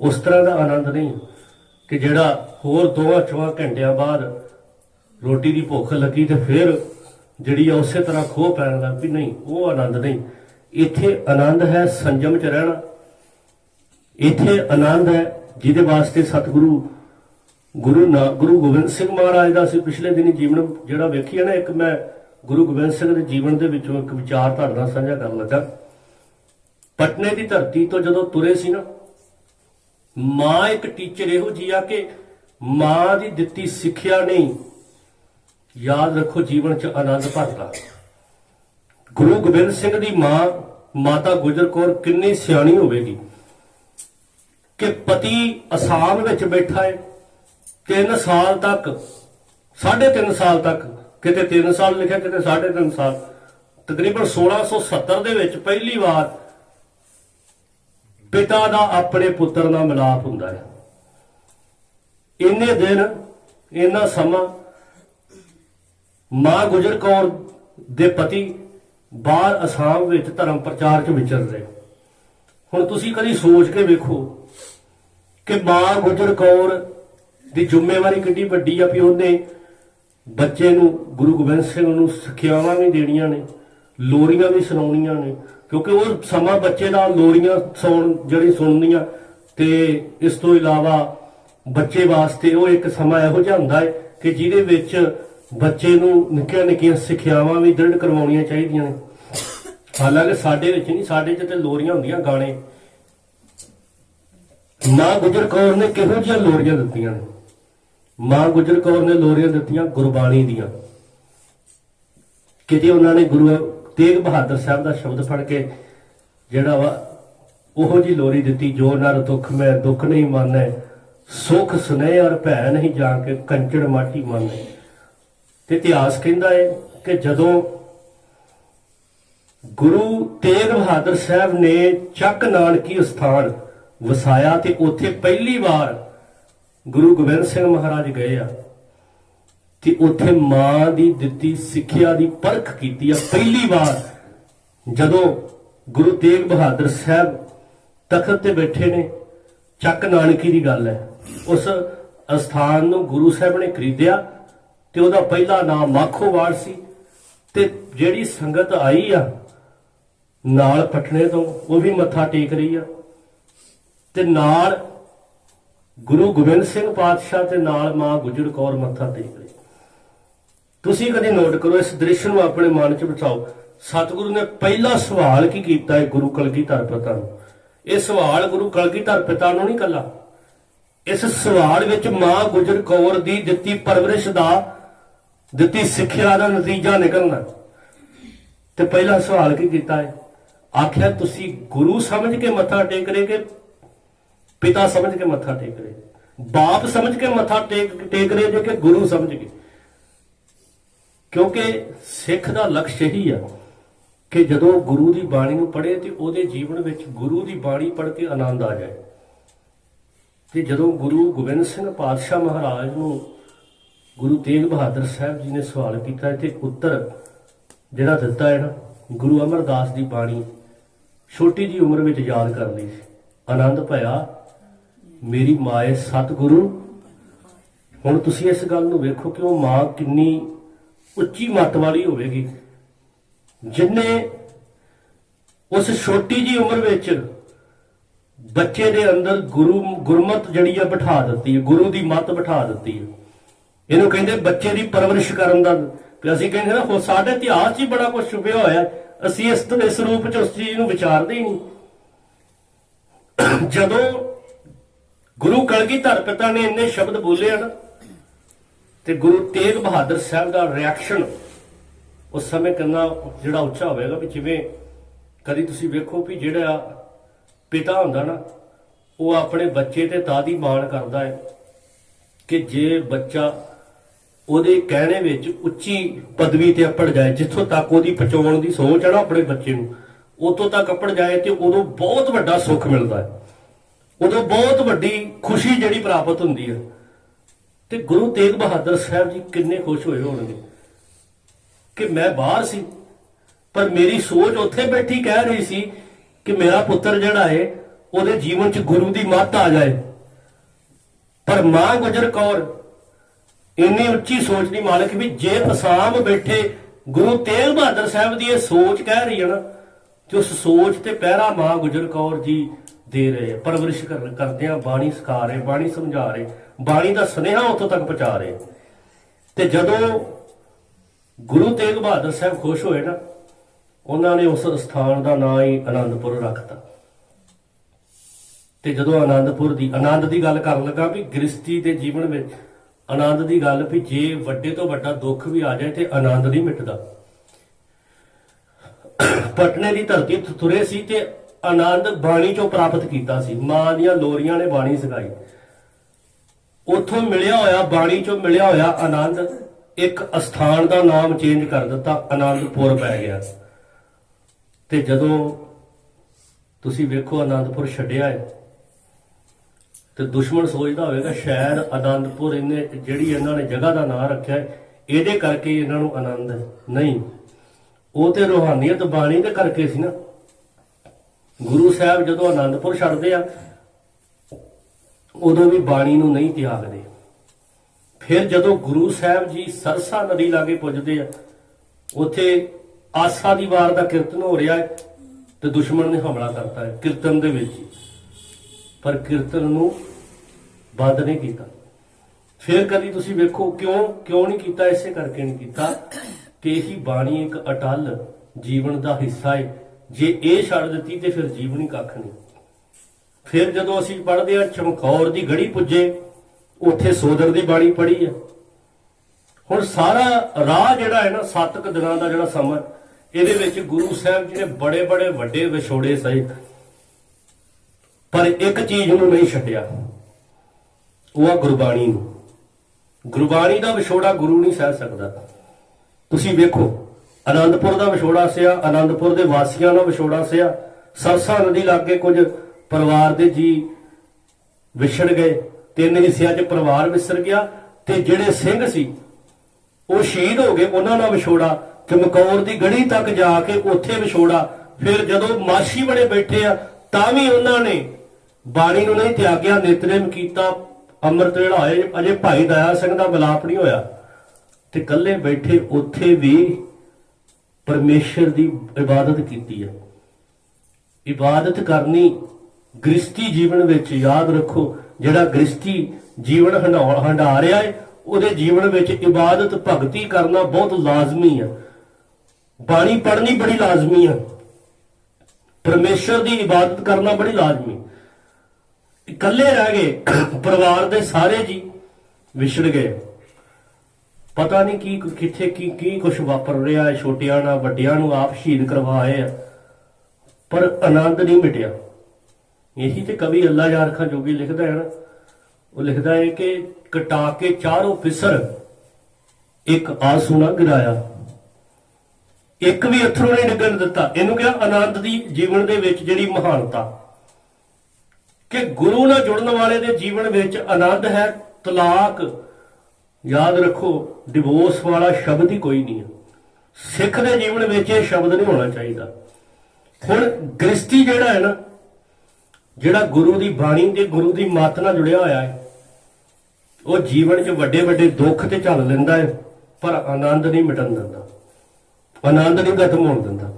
ਉਸ ਤਰ੍ਹਾਂ ਦਾ ਆਨੰਦ ਨਹੀਂ ਕਿ ਜਿਹੜਾ ਹੋਰ 2-4 ਘੰਟਿਆਂ ਬਾਅਦ ਰੋਟੀ ਦੀ ਭੁੱਖ ਲੱਗੀ ਤੇ ਫਿਰ ਜਿਹੜੀ ਆ ਉਸੇ ਤਰ੍ਹਾਂ ਖੋਹ ਪੈਣ ਲੱਗ ਪਈ, ਨਹੀਂ, ਉਹ ਆਨੰਦ ਨਹੀਂ। ਇੱਥੇ ਆਨੰਦ ਹੈ ਸੰਜਮ 'ਚ ਰਹਿਣਾ। ਇੱਥੇ ਆਨੰਦ ਹੈ ਜਿਹਦੇ ਵਾਸਤੇ ਸਤਿਗੁਰੂ ਗੁਰੂ ਗੋਬਿੰਦ ਸਿੰਘ ਮਹਾਰਾਜ ਦਾ ਅਸੀਂ ਪਿਛਲੇ ਦਿਨੀ ਜੀਵਨ ਜਿਹੜਾ ਵੇਖੀਏ ਨਾ, ਇੱਕ ਮੈਂ ਗੁਰੂ ਗੋਬਿੰਦ ਸਿੰਘ ਦੇ ਜੀਵਨ ਦੇ ਵਿੱਚੋਂ ਇੱਕ ਵਿਚਾਰ ਤੁਹਾਡੇ ਨਾਲ ਸਾਂਝਾ ਕਰਨ ਲੱਗਾ। ਪਟਨੇ ਦੀ ਧਰਤੀ ਤੋਂ ਜਦੋਂ ਤੁਰੇ ਸੀ ਨਾ, ਮਾਂ ਇੱਕ ਟੀਚਰ ਇਹੋ ਜਿਹੀ ਆ ਕਿ ਮਾਂ ਦੀ ਦਿੱਤੀ ਸਿੱਖਿਆ ਨਹੀਂ, ਯਾਦ ਰੱਖੋ, ਜੀਵਨ 'ਚ ਆਨੰਦ ਭਰਦਾ। ਗੁਰੂ ਗੋਬਿੰਦ ਸਿੰਘ ਦੀ ਮਾਂ ਮਾਤਾ ਗੁਜਰ ਕੌਰ ਕਿੰਨੀ ਸਿਆਣੀ ਹੋਵੇਗੀ, कि पति असाम विच बैठा है 3 साल तक, 3.5 साल तक, किते 3 साल लिखा किते 3.5 साल, तकरीबन 1670 दे विच पहली बार पिता दा अपने पुत्र नाल मिलाप हुंदा है। इन्ने दिन इन्ना समा मां गुजर कौर दे पति बाहर असाम विच धर्म प्रचार च विचर रहे। हुण तुसीं कदी सोच के वेखो कि मां गुजर कौर दी जिम्मेवारी कितनी वड्डी आ भी उहने बच्चे नूं गुरु गोबिंद सिंह नूं सिक्ख्यावां भी देणियां ने, लोरियां भी सुणाउणियां ने, क्योंकि वो समा बच्चे दा लोरियां जिहड़ी सुणनियां ते इस तो इलावा बच्चे वास्ते वो एक समा इहो जिहा हुंदा है कि जिहदे विच बच्चे नूं निक्कियां निक्कियां सिक्ख्यावां भी दृढ़ करवाउणियां चाहीदियां ने। हालांकि साडे विच नहीं, साडे च ते लोरियां हुंदियां गाणे। मां गुजर कौर ने किहो जिहियां लोरियां दित्तियां ने? मां गुजर कौर ने लोरियां दित्तियां गुरबाणी दियां। किते उन्होंने गुरु तेग बहादुर साहब का शब्द पढ़ के जिहड़ा वा ओहो जी लोरी दित्ती, जो नर दुख में दुख नहीं माने, सुख स्नेह और भै नहीं जाके कंचड़ माटी माने। ते इतिहास कहता है कि जदों गुरु तेग बहादुर साहब ने चक नानकी स्थान वसाया ते उत्थे पहली बार गुरु गोबिंद सिंह महाराज गए आ ते उत्थे मां दी दित्ती सिक्ख्या दी परख कीती आ। पहली बार जदों गुरु तेग बहादुर साहब तखत ते बैठे ने, चक नानकी दी गल है, उस अस्थान नूं गुरु साहब ने खरीदिया ते उहदा पहला नाम माखोवाड़ सी। ते जिहड़ी संगत आई आ नाल पटने तो वो भी मत्था टेक रही आ ते नाल गुरु गोबिंद सिंह पातशाह ते नाल मां गुजर कौर मत्था टेक रही। तुसीं कदी नोट करो, इस दृश्य नूं अपने मन च बिठाओ। सतगुरु ने पहला सवाल की कीता है गुरु कलगीधर पिता नूं? यह सवाल गुरु कलगीधर पिता नूं नहीं कला, इस सवाल विच मां गुजर कौर दी दित्ती परवरिश दा, दित्ती सिक्ख्या दा नतीजा निकलना। ते पहला सवाल की कीता है? आख्या तुसीं गुरु समझ के मत्था टेक रहे कि पिता समझ के मत्था टेक रहे, बाप समझ के मत्था टेक रहे जे कि गुरु समझ के? क्योंकि सिख दा लक्ष्य यही है कि जदों गुरु की बाणी नूं पढ़े तो उहदे जीवन विच गुरु की बाणी पढ़ के आनंद आ जाए। ते जदों गुरु गोबिंद सिंह पातशाह महाराज नूं गुरु तेग बहादुर साहब जी ने सवाल किया है तो उत्तर जिहड़ा दिता है ना, गुरु अमरदास की बाणी छोटी जी उम्र में याद कर ली, आनंद पाया मेरी माए सतगुरु। हुण तुसीं इस गल नूं वेखो कि वो मां किन्नी उच्ची मत वाली होवेगी जिन्ने उस छोटी जी उम्र विच बच्चे दे अंदर गुरमत जिहड़ी आ बिठा दित्ती है, गुरु की मत बिठा दित्ती है। इहनूं कहंदे बच्चे की परवरिश करन दा। असीं कहंदे ना हो साडे इतिहास 'च ही बड़ा कुछ छुपिया होया, असीं इस रूप च उस चीज़ नूं विचारदे ही नहीं। जदों गुरु कलगीधर पिता ने इन्ने शब्द बोले ना ते गुरु तेग बहादुर साहब का रिएक्शन उस समय कितना जिहड़ा उच्चा होवेगा भी जिवें कदी तुसीं वेखो भी जिहड़ा पिता हुंदा ना वो अपने बच्चे ते तादी माण करदा है कि जे बच्चा ਉਹਦੇ कहने ਵਿੱਚ ਉੱਚੀ ਪਦਵੀ ਤੇ ਅੱਪੜ ਜਾਏ, ਜਿੱਥੋਂ ਤੱਕ ਉਹਦੀ ਪਹੁੰਚਾਉਣ ਦੀ ਸੋਚ ਹੈ ਨਾ ਆਪਣੇ ਬੱਚੇ ਨੂੰ, ਉਤੋਂ ਤੱਕ ਅੱਪੜ ਜਾਏ ਤੇ ਉਦੋਂ ਬਹੁਤ ਵੱਡਾ ਸੁੱਖ ਮਿਲਦਾ ਹੈ, ਉਦੋਂ ਬਹੁਤ ਵੱਡੀ ਖੁਸ਼ੀ ਜਿਹੜੀ ਪ੍ਰਾਪਤ ਹੁੰਦੀ ਹੈ। ਤੇ ਗੁਰੂ ਤੇਗ ਬਹਾਦਰ ਸਾਹਿਬ ਜੀ ਕਿੰਨੇ ਖੁਸ਼ ਹੋਏ ਹੋਣਗੇ ਕਿ ਮੈਂ ਬਾਹਰ ਸੀ ਪਰ ਮੇਰੀ ਸੋਚ ਉੱਥੇ ਬੈਠੀ ਕਹਿ ਰਹੀ ਸੀ ਕਿ ਮੇਰਾ ਪੁੱਤਰ ਜਿਹੜਾ ਹੈ ਉਹਦੇ ਜੀਵਨ 'ਚ ਗੁਰੂ ਦੀ ਮੱਤ ਆ ਜਾਏ। ਪਰ ਮਾਂ ਗੁਜਰ ਕੌਰ इन्नी उच्ची सोच की मालिक भी जे असाम बैठे गुरु तेग बहादुर साहब की सोच कह रही है ना, तो उस सोच ते पहरा मां गुजर कौर जी दे रहे, परवरिश करते हैं, बाणी सिखा रहे, बाणी समझा रहे, बाणी का सुनेहा उतों तक पहुंचा रहे। ते जदों गुरु तेग बहादुर साहब खुश होए ना, उन्होंने उस स्थान का नाम ही आनंदपुर रखता। ते जदों आनंदपुर की आनंद की गल कर लगा भी गृहस्थी के जीवन में आनंद की गल भी जे वड्डे तो वड्डा दुख भी आ जाए तो आनंद नहीं मिटदा। पटने की धरती तुरे सी ते ਆਨੰਦ ਬਾਣੀ ਚੋਂ ਪ੍ਰਾਪਤ ਕੀਤਾ ਸੀ। ਮਾਂ ਦੀਆਂ ਲੋਰੀਆਂ ਨੇ ਬਾਣੀ ਸਿਖਾਈ, ਉੱਥੋਂ ਮਿਲਿਆ ਹੋਇਆ, ਬਾਣੀ ਚੋਂ ਮਿਲਿਆ ਹੋਇਆ ਆਨੰਦ ਇੱਕ ਅਸਥਾਨ ਦਾ ਨਾਮ ਚੇਂਜ ਕਰ ਦਿੱਤਾ, ਆਨੰਦਪੁਰ ਪੈ ਗਿਆ। ਤੇ ਜਦੋਂ ਤੁਸੀਂ ਵੇਖੋ ਆਨੰਦਪੁਰ ਛੱਡਿਆ ਹੈ ਤੇ ਦੁਸ਼ਮਣ ਸੋਚਦਾ ਹੋਵੇਗਾ ਸ਼ਾਇਦ ਆਨੰਦਪੁਰ ਇਹਨੇ ਜਿਹੜੀ ਇਹਨਾਂ ਨੇ ਜਗ੍ਹਾ ਦਾ ਨਾਮ ਰੱਖਿਆ ਹੈ ਇਹਦੇ ਕਰਕੇ ਇਹਨਾਂ ਨੂੰ ਆਨੰਦ ਹੈ। ਨਹੀਂ, ਉਹ ਤੇ ਰੂਹਾਨੀਅਤ ਬਾਣੀ ਦੇ ਕਰਕੇ ਸੀ ਨਾ। ਗੁਰੂ ਸਾਹਿਬ ਜਦੋਂ ਆਨੰਦਪੁਰ ਛੱਡਦੇ ਆ ਉਦੋਂ ਵੀ ਬਾਣੀ ਨੂੰ ਨਹੀਂ ਤਿਆਗਦੇ। ਫਿਰ ਜਦੋਂ ਗੁਰੂ ਸਾਹਿਬ ਜੀ ਸਰਸਾ ਨਦੀ ਲਾਗੇ ਪੁੱਜਦੇ ਆ, ਉੱਥੇ ਆਸਾ ਦੀ ਵਾਰ ਦਾ ਕੀਰਤਨ ਹੋ ਰਿਹਾ ਹੈ ਤੇ ਦੁਸ਼ਮਣ ਨੇ ਹਮਲਾ ਕਰਤਾ ਹੈ ਕੀਰਤਨ ਦੇ ਵਿੱਚ ਹੀ, ਪਰ ਕੀਰਤਨ ਨੂੰ ਬੰਦ ਨਹੀਂ ਕੀਤਾ। ਫਿਰ ਕਦੀ ਤੁਸੀਂ ਵੇਖੋ ਕਿਉਂ ਨਹੀਂ ਕੀਤਾ? ਇਸੇ ਕਰਕੇ ਨਹੀਂ ਕੀਤਾ ਕਿ ਇਹੀ ਬਾਣੀ ਇੱਕ ਅਟਲ ਜੀਵਨ ਦਾ ਹਿੱਸਾ ਹੈ। ਜੇ ਇਹ ਛੱਡ ਦਿੱਤੀ ਤੇ ਫਿਰ ਜੀਵਨ ਹੀ ਕੱਖ ਨਹੀਂ। ਫਿਰ ਜਦੋਂ ਅਸੀਂ ਪੜ੍ਹਦੇ ਆ ਚਮਕੌਰ ਦੀ ਗੜੀ ਪੁੱਜੇ, ਉੱਥੇ ਸੋਦਰ ਦੀ ਬਾਣੀ ਪੜ੍ਹੀ ਆ। ਹੁਣ ਸਾਰਾ ਰਾਹ ਜਿਹੜਾ ਹੈ ਨਾ 7 ਕੁ ਦਿਨਾਂ ਦਾ ਜਿਹੜਾ ਸਮਾਂ, ਇਹਦੇ ਵਿੱਚ ਗੁਰੂ ਸਾਹਿਬ ਜੀ ਨੇ ਬੜੇ ਬੜੇ ਵੱਡੇ ਵਿਛੋੜੇ ਸਹੇ, ਪਰ ਇੱਕ ਚੀਜ਼ ਨੂੰ ਨਹੀਂ ਛੱਡਿਆ, ਉਹ ਆ ਗੁਰਬਾਣੀ ਨੂੰ। ਗੁਰਬਾਣੀ ਦਾ ਵਿਛੋੜਾ ਗੁਰੂ ਨਹੀਂ ਸਹਿ ਸਕਦਾ। ਤੁਸੀਂ ਵੇਖੋ ਆਨੰਦਪੁਰ ਦਾ ਵਿਛੋੜਾ ਸਿਆ, ਆਨੰਦਪੁਰ ਦੇ ਵਾਸੀਆਂ ਦਾ ਵਿਛੋੜਾ ਸਿਆ, ਸਰਸਾ ਨਦੀ ਲਾਗੇ ਕੁਝ ਪਰਿਵਾਰ ਦੇ ਜੀ ਵਿਛੜ ਗਏ, 3 ਹਿੱਸਿਆਂ 'ਚ ਪਰਿਵਾਰ ਵਿਸਰ ਗਿਆ, ਤੇ ਜਿਹੜੇ ਸਿੰਘ ਸੀ ਉਹ ਸ਼ਹੀਦ ਹੋ ਗਏ, ਉਹਨਾਂ ਦਾ ਵਿਛੋੜਾ। ਚਮਕੌਰ ਦੀ ਗੜੀ ਤੱਕ ਜਾ ਕੇ ਉੱਥੇ ਵਿਛੋੜਾ। ਫਿਰ ਜਦੋਂ ਮਾਛੀ ਬਣੇ ਬੈਠੇ ਆ ਤਾਂ ਵੀ ਉਹਨਾਂ ਨੇ ਬਾਣੀ ਨੂੰ ਨਹੀਂ ਤਿਆਗਿਆ, ਨਿਤਨੇਮ ਕੀਤਾ, ਅੰਮ੍ਰਿਤ ਵੇਲਾ ਹੋਏ, ਅਜੇ ਭਾਈ ਦਇਆ ਸਿੰਘ ਦਾ ਮਿਲਾਪ ਨਹੀਂ ਹੋਇਆ ਤੇ ਇਕੱਲੇ ਬੈਠੇ ਉੱਥੇ ਵੀ ਪਰਮੇਸ਼ਰ ਦੀ ਇਬਾਦਤ ਕੀਤੀ ਹੈ। ਇਬਾਦਤ ਕਰਨੀ ਗ੍ਰਸਤੀ ਜੀਵਨ ਵਿੱਚ, ਯਾਦ ਰੱਖੋ, ਜਿਹੜਾ ਗ੍ਰਸਤੀ ਜੀਵਨ ਹੰਢਾ ਰਿਹਾ ਹੈ ਉਹਦੇ ਜੀਵਨ ਵਿੱਚ ਇਬਾਦਤ ਭਗਤੀ ਕਰਨਾ ਬਹੁਤ ਲਾਜ਼ਮੀ ਹੈ। ਬਾਣੀ ਪੜ੍ਹਨੀ ਬੜੀ ਲਾਜ਼ਮੀ ਹੈ, ਪਰਮੇਸ਼ਰ ਦੀ ਇਬਾਦਤ ਕਰਨਾ ਬੜੀ ਲਾਜ਼ਮੀ। ਇਕੱਲੇ ਰਹਿ ਗਏ, ਪਰਿਵਾਰ ਦੇ ਸਾਰੇ ਜੀ ਵਿਛੜ ਗਏ, ਪਤਾ ਨਹੀਂ ਕੀ ਕਿੱਥੇ ਕੀ ਕੁਛ ਵਾਪਰ ਰਿਹਾ ਹੈ। ਛੋਟਿਆਂ ਨਾਲ ਵੱਡਿਆਂ ਨੂੰ ਆਪ ਸ਼ਹੀਦ ਕਰਵਾਏ ਆ, ਪਰ ਆਨੰਦ ਨਹੀਂ ਮਿਟਿਆ। ਇਹੀ ਤੇ ਕਵੀ ਅੱਲਾ ਯਾਰ ਖਾਂ ਜੋਗੀ ਲਿਖਦਾ ਹੈ ਨਾ, ਉਹ ਲਿਖਦਾ ਹੈ ਕਿ ਕਟਾ ਕੇ ਚਾਰੋਂ ਪਿਸਰ ਇੱਕ ਆਂਸੂ ਨਾ ਗਿਰਾਇਆ, ਇੱਕ ਵੀ ਅਥਰੂ ਨਹੀਂ ਡਿੱਗਣ ਦਿੱਤਾ। ਇਹਨੂੰ ਕਿਹਾ ਆਨੰਦ ਦੀ ਜੀਵਨ ਦੇ ਵਿੱਚ ਜਿਹੜੀ ਮਹਾਨਤਾ, ਕਿ ਗੁਰੂ ਨਾਲ ਜੁੜਨ ਵਾਲੇ ਦੇ ਜੀਵਨ ਵਿੱਚ ਆਨੰਦ ਹੈ। ਤਲਾਕ, ਯਾਦ ਰੱਖੋ, ਡਿਵੋਰਸ ਵਾਲਾ ਸ਼ਬਦ ਹੀ ਕੋਈ ਨਹੀਂ ਹੈ। ਸਿੱਖ ਦੇ ਜੀਵਨ ਵਿੱਚ ਇਹ ਸ਼ਬਦ ਨਹੀਂ ਹੋਣਾ ਚਾਹੀਦਾ। ਹੁਣ ਗ੍ਰਸਤੀ ਜਿਹੜਾ ਹੈ ਨਾ, ਜਿਹੜਾ ਗੁਰੂ ਦੀ ਬਾਣੀ ਤੇ ਗੁਰੂ ਦੀ ਮੱਤ ਨਾਲ ਜੁੜਿਆ ਹੋਇਆ ਹੈ, ਉਹ ਜੀਵਨ 'ਚ ਵੱਡੇ ਵੱਡੇ ਦੁੱਖ ਤੇ ਝੱਲ ਲੈਂਦਾ ਹੈ, ਪਰ ਆਨੰਦ ਨਹੀਂ ਮਿਟਣ ਦਿੰਦਾ, ਆਨੰਦ ਨਹੀਂ ਖਤਮ ਹੋਣ ਦਿੰਦਾ।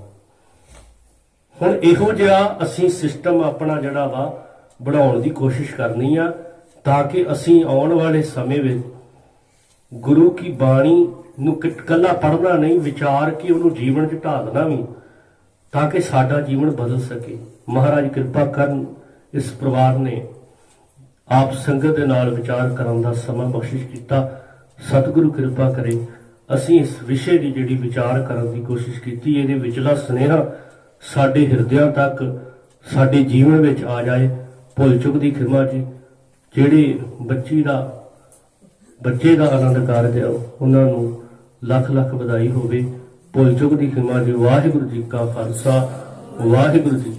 ਹੁਣ ਇਹੋ ਜਿਹਾ ਅਸੀਂ ਸਿਸਟਮ ਆਪਣਾ ਜਿਹੜਾ ਵਾ ਬਣਾਉਣ ਦੀ ਕੋਸ਼ਿਸ਼ ਕਰਨੀ ਆ, ਤਾਂ ਕਿ ਅਸੀਂ ਆਉਣ ਵਾਲੇ ਸਮੇਂ ਵਿੱਚ ਗੁਰੂ ਕੀ ਬਾਣੀ ਨੂੰ ਇਕੱਲਾ ਪੜ੍ਹਨਾ ਨਹੀਂ, ਵਿਚਾਰ ਕੇ ਉਹਨੂੰ ਜੀਵਨ 'ਚ ਢਾਲਣਾ ਵੀ, ਤਾਂ ਕਿ ਸਾਡਾ ਜੀਵਨ ਬਦਲ ਸਕੇ। ਮਹਾਰਾਜ ਕਿਰਪਾ ਕਰਨ, ਇਸ ਪਰਿਵਾਰ ਨੇ ਆਪ ਸੰਗਤ ਦੇ ਨਾਲ ਵਿਚਾਰ ਕਰਨ ਦਾ ਸਮਾਂ ਬਖਸ਼ਿਸ਼ ਕੀਤਾ। ਸਤਿਗੁਰੂ ਕਿਰਪਾ ਕਰੇ ਅਸੀਂ ਇਸ ਵਿਸ਼ੇ ਦੀ ਜਿਹੜੀ ਵਿਚਾਰ ਕਰਨ ਦੀ ਕੋਸ਼ਿਸ਼ ਕੀਤੀ, ਇਹਦੇ ਵਿਚਲਾ ਸੁਨੇਹਾ ਸਾਡੇ ਹਿਰਦਿਆਂ ਤੱਕ, ਸਾਡੇ ਜੀਵਨ ਵਿੱਚ ਆ ਜਾਏ। ਭੁੱਲ ਚੁੱਕ ਦੀ ਖਿਮਾ ਜੀ, ਜਿਹੜੇ ਬੱਚੇ ਦਾ ਆਨੰਦ ਕਾਰਜ ਹੈ, ਉਹਨਾਂ ਨੂੰ ਲੱਖ ਲੱਖ ਵਧਾਈ ਹੋਵੇ। ਭੁੱਲ ਚੁੱਕ ਦੀ ਖਿਮਾ ਜੀ। ਵਾਹਿਗੁਰੂ ਜੀ ਕਾ ਖਾਲਸਾ, ਵਾਹਿਗੁਰੂ ਜੀ